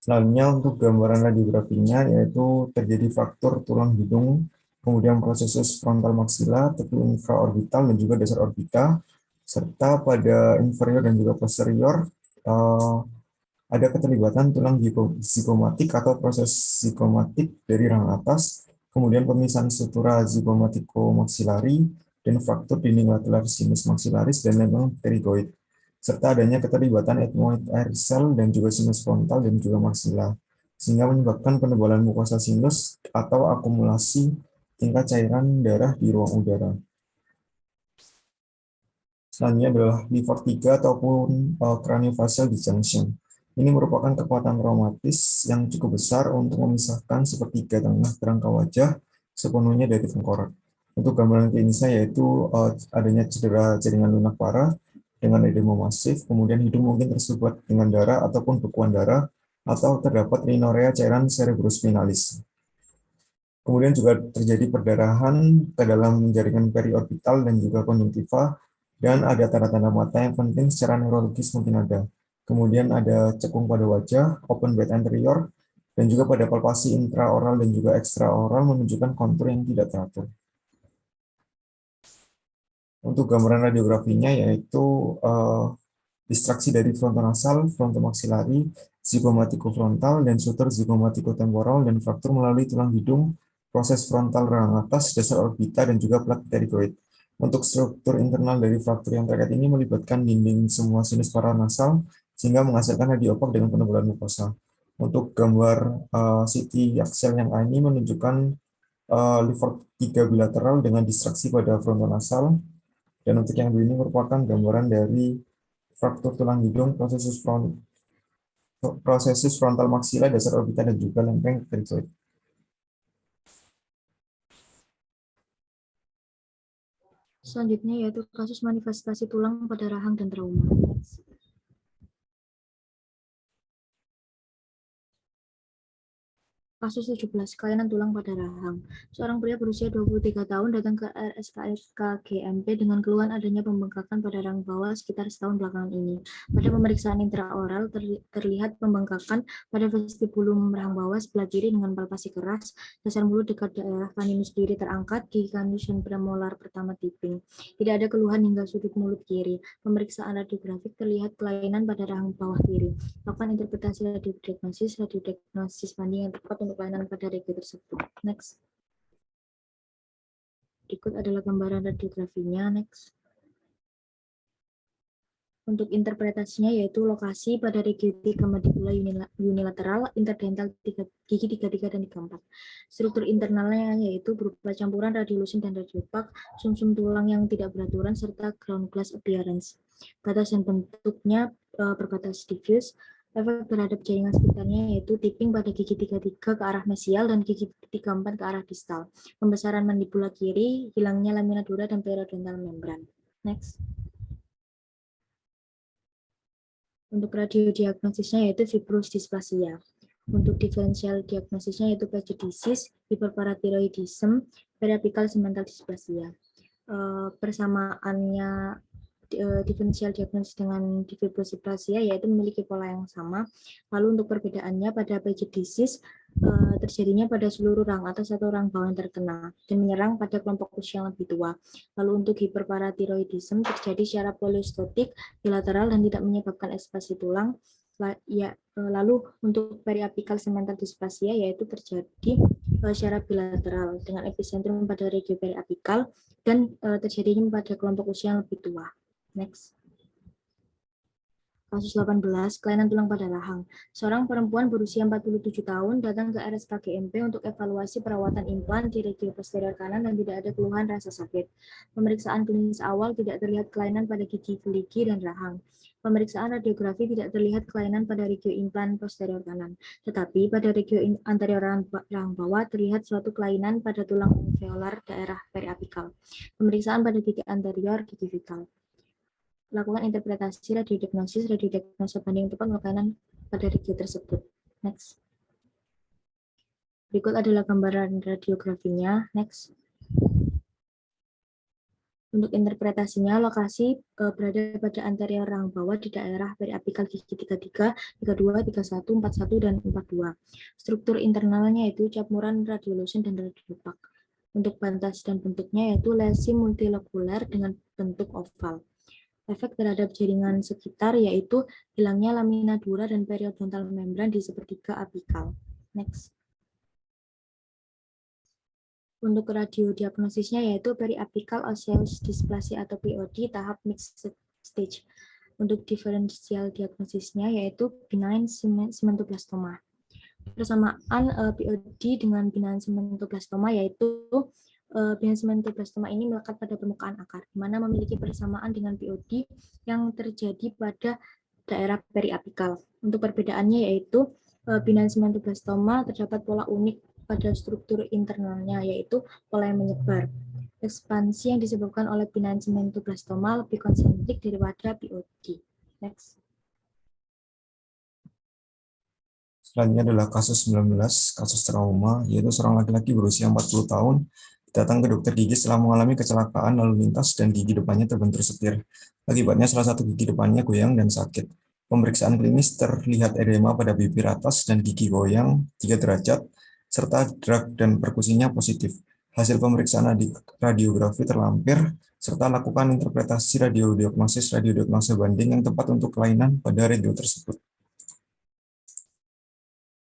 Selanjutnya untuk gambaran radiografinya yaitu terjadi fraktur tulang hidung, kemudian prosesus frontal maksila, tepi infraorbital dan juga dasar orbita, serta pada inferior dan juga posterior ada keterlibatan tulang zigomatik atau proses zigomatik dari rahang atas, kemudian pemisahan sutura zigomatiko-maksilari, dan fraktur dinding lateral sinus maksilaris dan lempeng pterygoid, serta adanya keterlibatan ethmoid air cell dan juga sinus frontal dan juga maksila, sehingga menyebabkan penebalan mukosa sinus atau akumulasi tingkat cairan darah di ruang udara. Selanjutnya adalah Clifford 3 ataupun craniofacial disjunction. Ini merupakan kekuatan traumatis yang cukup besar untuk memisahkan sepertiga tengah kerangka wajah sepenuhnya dari tengkorak. Untuk gambaran klinisnya yaitu adanya cedera jaringan lunak parah dengan edema masif, kemudian hidung mungkin tersumbat dengan darah ataupun bekuan darah, atau terdapat rhinorrhea cairan cerebrospinalis. Kemudian juga terjadi perdarahan ke dalam jaringan periorbital dan juga konjungtiva, dan ada tanda-tanda mata yang penting secara neurologis mungkin ada. Kemudian ada cekung pada wajah, open bed anterior, dan juga pada palpasi intraoral dan juga ekstraoral menunjukkan kontur yang tidak teratur. Untuk gambaran radiografinya yaitu distraksi dari frontonasal, frontomaksilari, zigomatiko-frontal, dan sutur zigomatiko-temporal, dan fraktur melalui tulang hidung, proses frontal rahang atas, dasar orbita, dan juga plat pterygoid. Untuk struktur internal dari fraktur yang terkait ini melibatkan dinding semua sinus paranasal, sehingga menghasilkan radiopak dengan penebalan mukosa. Untuk gambar CT axial yang A ini menunjukkan Clifford 3 bilateral dengan distraksi pada frontonasal. Dan untuk yang ini merupakan gambaran dari fraktur tulang hidung, prosesus frontal maksila, dasar orbita, dan juga lempeng pterygoid. Selanjutnya yaitu kasus manifestasi tulang pada rahang dan trauma. Kasus 17, kelainan tulang pada rahang. Seorang pria berusia 23 tahun datang ke RSKK GMP dengan keluhan adanya pembengkakan pada rahang bawah sekitar setahun belakangan ini. Pada pemeriksaan intraoral terlihat pembengkakan pada vestibulum rahang bawah sebelah kiri dengan palpasi keras, dasar mulut dekat daerah caninus kiri terangkat, gigi caninus dan premolar pertama tipping. Tidak ada keluhan hingga sudut mulut kiri. Pemeriksaan radiografik terlihat kelainan pada rahang bawah kiri. Lakukan interpretasi radiodiagnosis banding yang tepat untuk kelainan pada regi tersebut. Next. Berikut adalah gambaran radiografinya. Next. Untuk interpretasinya yaitu lokasi pada regi 3 mandibula unilateral, interdental gigi 33 dan 34. Struktur internalnya yaitu berupa campuran radiolusin dan radiopak, sumsum tulang yang tidak beraturan, serta ground glass appearance. Batas dan bentuknya berbatas diffuse. Efek terhadap jaringan sekitarnya yaitu tipping pada gigi 33 ke arah mesial dan gigi 34 ke arah distal. Pembesaran mandibula kiri, hilangnya lamina dura dan periodontal membran. Next. Untuk radiodiagnosisnya yaitu fibrous dysplasia. Untuk diferensial diagnosisnya yaitu pagodesis, hiperparatiroidism, periapical segmental dysplasia. Persamaannya diferensial diagnosis dengan fibrous dysplasia yaitu memiliki pola yang sama. Lalu untuk perbedaannya pada pagodesis terjadinya pada seluruh rahang atas atau rahang bawah yang terkena dan menyerang pada kelompok usia yang lebih tua. Lalu untuk hiperparatiroidism terjadi secara poliostotik, bilateral, dan tidak menyebabkan ekspasi tulang. Lalu untuk periapical segmental dysplasia yaitu terjadi secara bilateral dengan epicentrum pada regio periapikal dan terjadinya pada kelompok usia yang lebih tua. Next. Kasus 18, kelainan tulang pada rahang. Seorang perempuan berusia 47 tahun datang ke RSKGMP untuk evaluasi perawatan implan di regio posterior kanan dan tidak ada keluhan rasa sakit. Pemeriksaan klinis awal tidak terlihat kelainan pada gigi, geligi, dan rahang. Pemeriksaan radiografi tidak terlihat kelainan pada regio implan posterior kanan. Tetapi pada regio anterior rahang bawah terlihat suatu kelainan pada tulang alveolar daerah periapikal. Pemeriksaan pada gigi anterior, gigi vital. Lakukan interpretasi radiodiagnosa banding tepat kelainan pada regio tersebut. Next. Berikut adalah gambaran radiografinya. Next. Untuk interpretasinya, lokasi berada pada anterior rahang bawah di daerah periapikal gigi 33, 32, 31, 41, dan 42. Struktur internalnya yaitu campuran radiolucent dan radiopak. Untuk bantas dan bentuknya yaitu lesi multilokuler dengan bentuk oval. Efek terhadap jaringan sekitar yaitu hilangnya lamina dura dan periodontal membran di sepertiga apikal. Next. Untuk radiodiagnosisnya yaitu periapical osseous dysplasia atau POD tahap mixed stage. Untuk diferensial diagnosisnya yaitu benign cementoblastoma. Persamaan POD dengan benign cementoblastoma yaitu benign cementoblastoma ini melekat pada permukaan akar, di mana memiliki persamaan dengan POD yang terjadi pada daerah periapikal. Untuk perbedaannya yaitu benign cementoblastoma terdapat pola unik pada struktur internalnya, yaitu pola yang menyebar. Ekspansi yang disebabkan oleh benign cementoblastoma lebih konsentrik daripada POD. Next. Selanjutnya adalah kasus 19, kasus trauma, yaitu seorang laki-laki berusia 40 tahun datang ke dokter gigi setelah mengalami kecelakaan lalu lintas dan gigi depannya terbentur setir. Akibatnya salah satu gigi depannya goyang dan sakit. Pemeriksaan klinis terlihat edema pada bibir atas dan gigi goyang 3 derajat, serta drag dan perkusinya positif. Hasil pemeriksaan radiografi terlampir, serta lakukan interpretasi radiodiagnosa banding yang tepat untuk kelainan pada radio tersebut.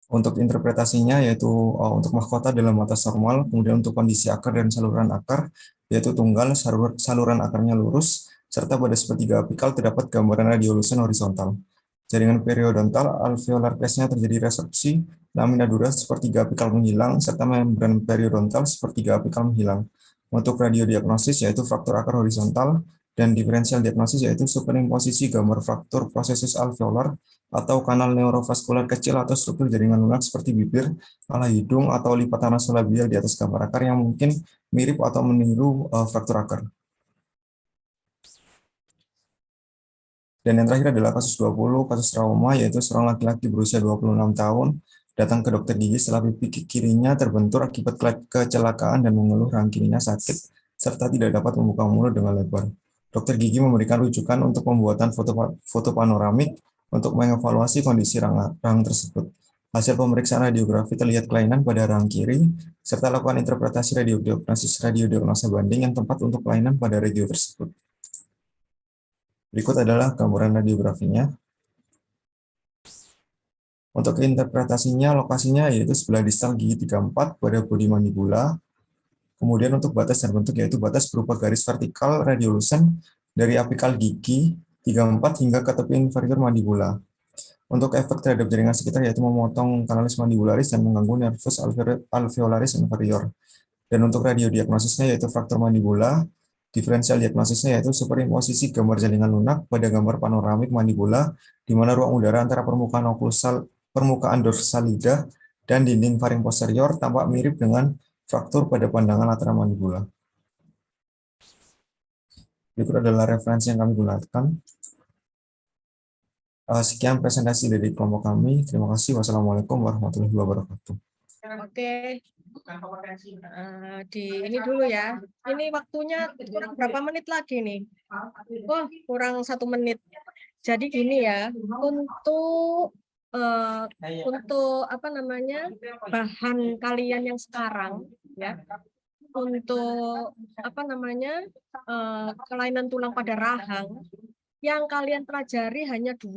Untuk interpretasinya yaitu untuk mahkota dalam batas normal, kemudian untuk kondisi akar dan saluran akar yaitu tunggal, saluran akarnya lurus, serta pada sepertiga apikal terdapat gambaran radiolucent horizontal. Jaringan periodontal alveolar case-nya terjadi resorpsi, lamina dura sepertiga apikal menghilang, serta membran periodontal sepertiga apikal menghilang. Untuk radiodiagnosis yaitu fraktur akar horizontal, dan diferensial diagnosis yaitu superimposisi gambar fraktur prosesus alveolar atau kanal neurovaskular kecil atau struktur jaringan lunak seperti bibir, kala hidung, atau lipatan nasolabial di atas gambar akar yang mungkin mirip atau meniru fraktur akar. Dan yang terakhir adalah kasus 20, kasus trauma, yaitu seorang laki-laki berusia 26 tahun datang ke dokter gigi setelah pipi kirinya terbentur akibat kecelakaan dan mengeluh rahang kirinya sakit, serta tidak dapat membuka mulut dengan lebar. Dokter gigi memberikan rujukan untuk pembuatan foto panoramik untuk mengevaluasi kondisi rahang tersebut. Hasil pemeriksaan radiografi terlihat kelainan pada rahang kiri, serta lakukan interpretasi radiodiagnosa banding yang tepat untuk kelainan pada radio tersebut. Berikut adalah gambaran radiografinya. Untuk interpretasinya, lokasinya yaitu sebelah distal gigi 34 pada bodi mandibula. Kemudian untuk batas dan bentuk yaitu batas berupa garis vertikal radiolucent dari apikal gigi 34 hingga ke tepi inferior mandibula. Untuk efek terhadap jaringan sekitar yaitu memotong kanalis mandibularis dan mengganggu nervus alveolaris inferior. Dan untuk radiodiagnosisnya yaitu fraktur mandibula, diferensial diagnosisnya yaitu superimposisi gambar jaringan lunak pada gambar panoramik mandibula di mana ruang udara antara permukaan dorsal lidah dan dinding faring posterior tampak mirip dengan fraktur pada pandangan lateral mandibula. Berikut adalah referensi yang kami gunakan. Sekian presentasi dari kelompok kami. Terima kasih. Wassalamualaikum warahmatullahi wabarakatuh. Oke. Ini dulu ya. Ini waktunya kurang berapa menit lagi nih? Oh, kurang 1 menit. Jadi gini ya, untuk apa namanya bahan kalian yang sekarang ya, untuk apa namanya kelainan tulang pada rahang yang kalian pelajari hanya 2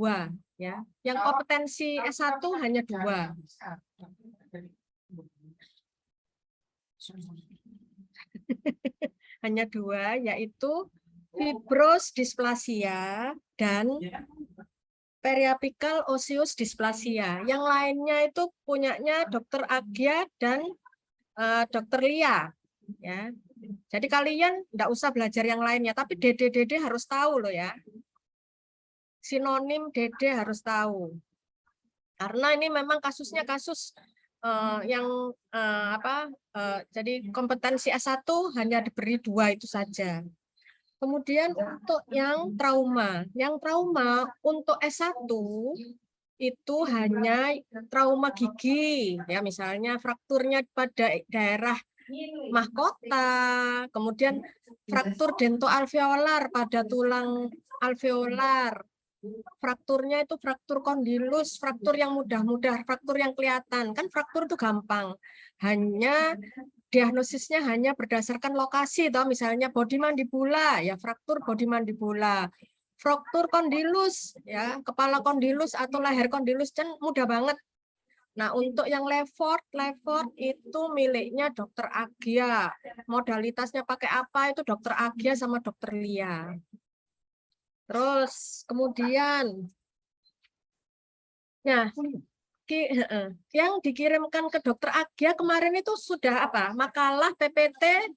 ya, yang kompetensi S1 hanya 2. Hanya 2, yaitu fibros displasia dan periapikal osseous dysplasia. Yang lainnya itu punyanya Dokter Agya dan Dokter Lia. Ya. Jadi kalian enggak usah belajar yang lainnya, tapi DD harus tahu loh ya. Sinonim DD harus tahu. Karena ini memang kasusnya kasus yang jadi kompetensi S1 hanya diberi 2 itu saja. Kemudian untuk yang trauma untuk S1 itu hanya trauma gigi, ya misalnya frakturnya pada daerah mahkota, kemudian fraktur dentoalveolar pada tulang alveolar, frakturnya itu fraktur kondilus, fraktur yang mudah-mudah, fraktur yang kelihatan, kan fraktur itu gampang, hanya diagnosisnya hanya berdasarkan lokasi, toh misalnya bodi mandibula, ya fraktur bodi mandibula, fraktur kondilus, ya kepala kondilus atau leher kondilus, kan mudah banget. Nah untuk yang Lefort itu miliknya Dokter Agya, modalitasnya pakai apa itu Dokter Agya sama Dokter Lia. Terus kemudian, nah yang dikirimkan ke Dokter Agya kemarin itu sudah apa? Makalah PPT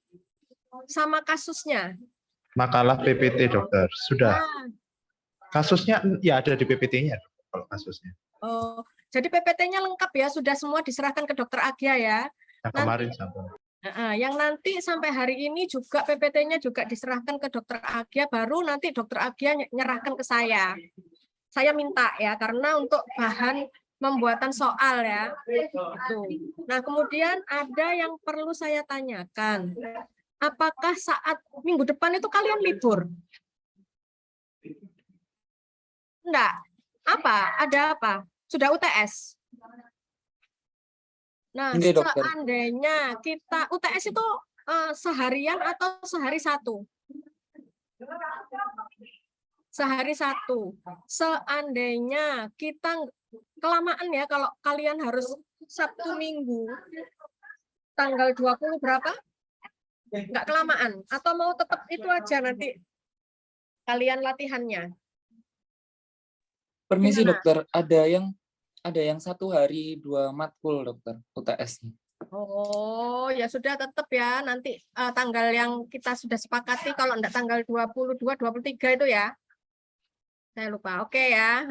sama kasusnya. Makalah PPT dokter sudah. Nah, Kasusnya ya ada di PPT-nya kalau kasusnya. oh, jadi PPT-nya lengkap ya, sudah semua diserahkan ke Dokter Agya ya. Yang kemarin sampai. Yang nanti sampai hari ini juga PPT-nya juga diserahkan ke Dokter Agya, baru nanti Dokter Agya nyerahkan ke saya. Saya minta ya, karena untuk bahan pembuatan soal ya. Itu. Nah, kemudian ada yang perlu saya tanyakan. Apakah saat minggu depan itu kalian libur? Enggak. Apa? Ada apa? Sudah UTS? Nah, Enggak, dokter. seandainya kita UTS itu seharian atau sehari satu? Sehari satu. Seandainya kita kelamaan ya, kalau kalian harus Sabtu Minggu, tanggal 20 berapa? Enggak kelamaan. Atau mau tetap itu aja nanti kalian latihannya? Permisi Gimana? dokter, ada yang 1 hari 2 matkul dokter UTS-nya. Oh, ya sudah tetap ya. Nanti tanggal yang kita sudah sepakati, kalau enggak tanggal 22, 23 itu ya. Saya lupa. Oke ya.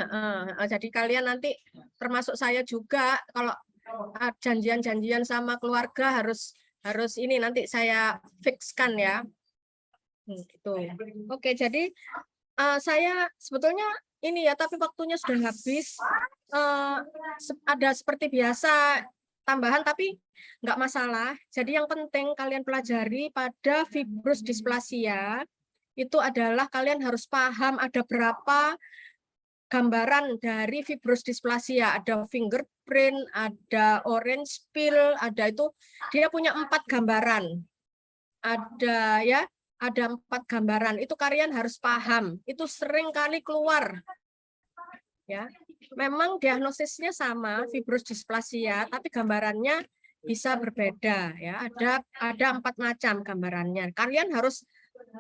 Jadi kalian nanti termasuk saya juga, kalau janjian-janjian sama keluarga harus ini nanti saya fixkan ya. Gitu. Oke, jadi saya sebetulnya ini ya, tapi waktunya sudah habis. Ada seperti biasa tambahan, tapi nggak masalah. Jadi yang penting kalian pelajari pada fibrous dysplasia itu adalah kalian harus paham ada berapa gambaran dari fibrous dysplasia. Ada fingerprint, ada orange peel, ada itu dia punya 4 gambaran. Ada ya. Ada 4 gambaran, itu kalian harus paham. Itu sering kali keluar. Ya, memang diagnosisnya sama, fibrous dysplasia, tapi gambarannya bisa berbeda. Ya, ada 4 macam gambarannya. Kalian harus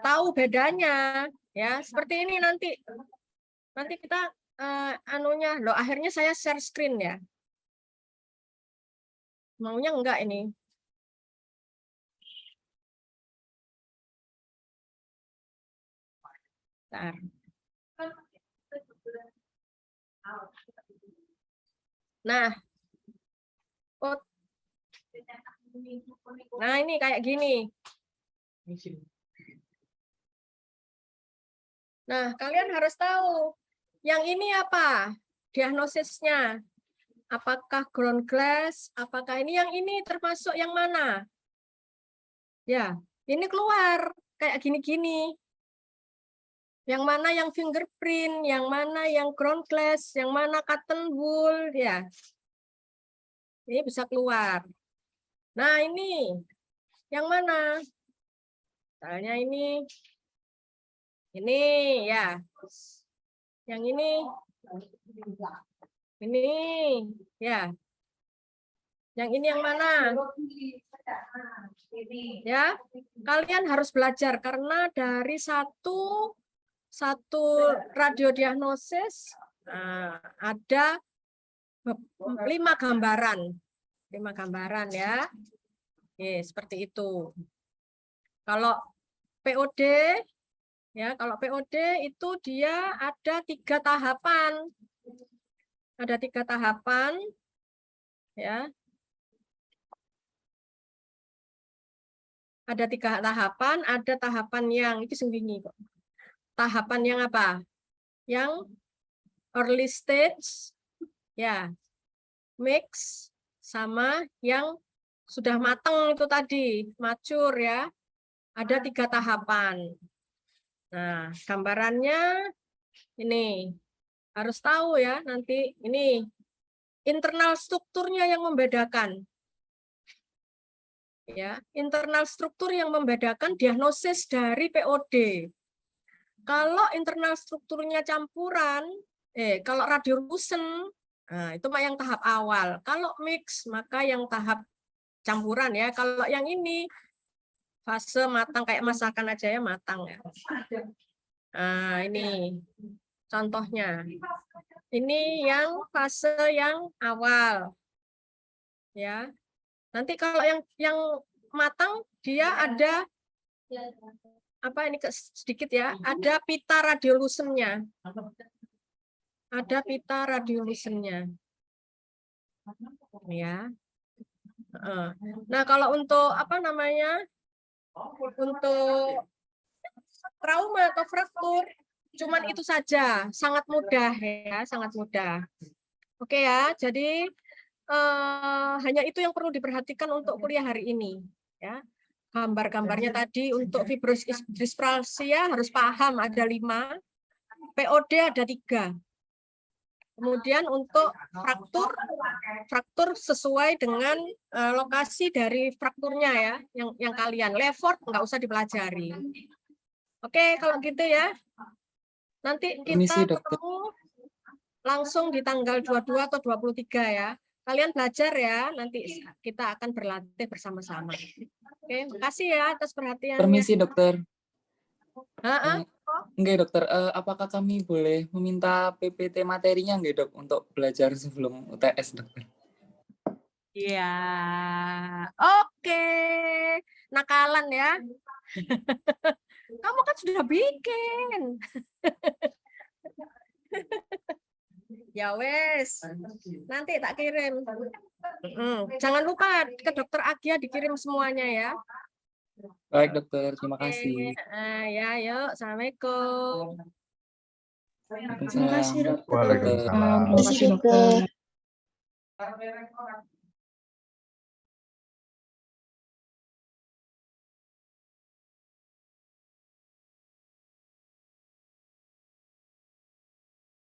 tahu bedanya. Ya, seperti ini nanti kita loh, akhirnya saya share screen ya. Maunya enggak ini? Bentar. Nah, ini kayak gini. Nah, kalian harus tahu yang ini apa diagnosisnya. Apakah ground glass? Apakah yang ini termasuk yang mana? Ya, ini keluar kayak gini-gini. Yang mana yang fingerprint, yang mana yang ground glass, yang mana cotton wool, ya. Ini bisa keluar. Nah, ini yang mana? Misalnya ini ya. Yang ini ya. Yang ini yang mana? Ya, kalian harus belajar karena dari satu radiodiagnosis ada 5 gambaran. 5 gambaran ya. Oke, seperti itu. Kalau POD ya, kalau POD itu dia ada 3 tahapan. Ada 3 tahapan ya. Ada 3 tahapan, ada tahapan yang itu sembunyi kok. Tahapan yang apa? Yang early stage ya, mix sama yang sudah matang itu tadi, mature ya. Ada 3 tahapan. Nah, gambarannya ini harus tahu ya, nanti ini internal strukturnya yang membedakan. Ya, internal struktur yang membedakan diagnosis dari POD. Kalau internal strukturnya campuran, kalau radiolucent, nah, itu mah yang tahap awal. Kalau mix, maka yang tahap campuran ya. Kalau yang ini fase matang kayak masakan aja ya, matang ya. Nah, ini contohnya. Ini yang fase yang awal. Ya. Nanti kalau yang matang dia ada apa ini sedikit ya, ada pita radiolucennya. Ada pita radiolucennya. Ya. Nah, kalau untuk apa namanya? Untuk trauma atau fraktur cuman itu saja, sangat mudah ya, sangat mudah. Oke ya, jadi hanya itu yang perlu diperhatikan untuk kuliah hari ini ya. Gambar-gambarnya tadi untuk fibrosis dysplasia harus paham ada 5, POD ada 3. Kemudian untuk fraktur sesuai dengan lokasi dari frakturnya ya, yang kalian Lefort nggak usah dipelajari. Oke, kalau gitu ya. Nanti Permisi, kita dokter. ketemu langsung di tanggal 22 atau 23 ya. Kalian belajar ya, nanti kita akan berlatih bersama-sama. Oke, makasih ya atas perhatiannya. Permisi, dokter. Heeh. Enggak, dokter. Apakah kami boleh meminta PPT materinya enggak, dok, untuk belajar sebelum UTS, dokter? Iya. Oke. Nakalan ya. Kamu kan sudah bikin. Ya wes. Nanti tak kirim. Jangan lupa ke dokter Agia dikirim semuanya ya. Baik, dokter. Terima Oke. kasih. Ya, yuk. Assalamualaikum. Waalaikumsalam. Waalaikumsalam. Terima kasih, dokter.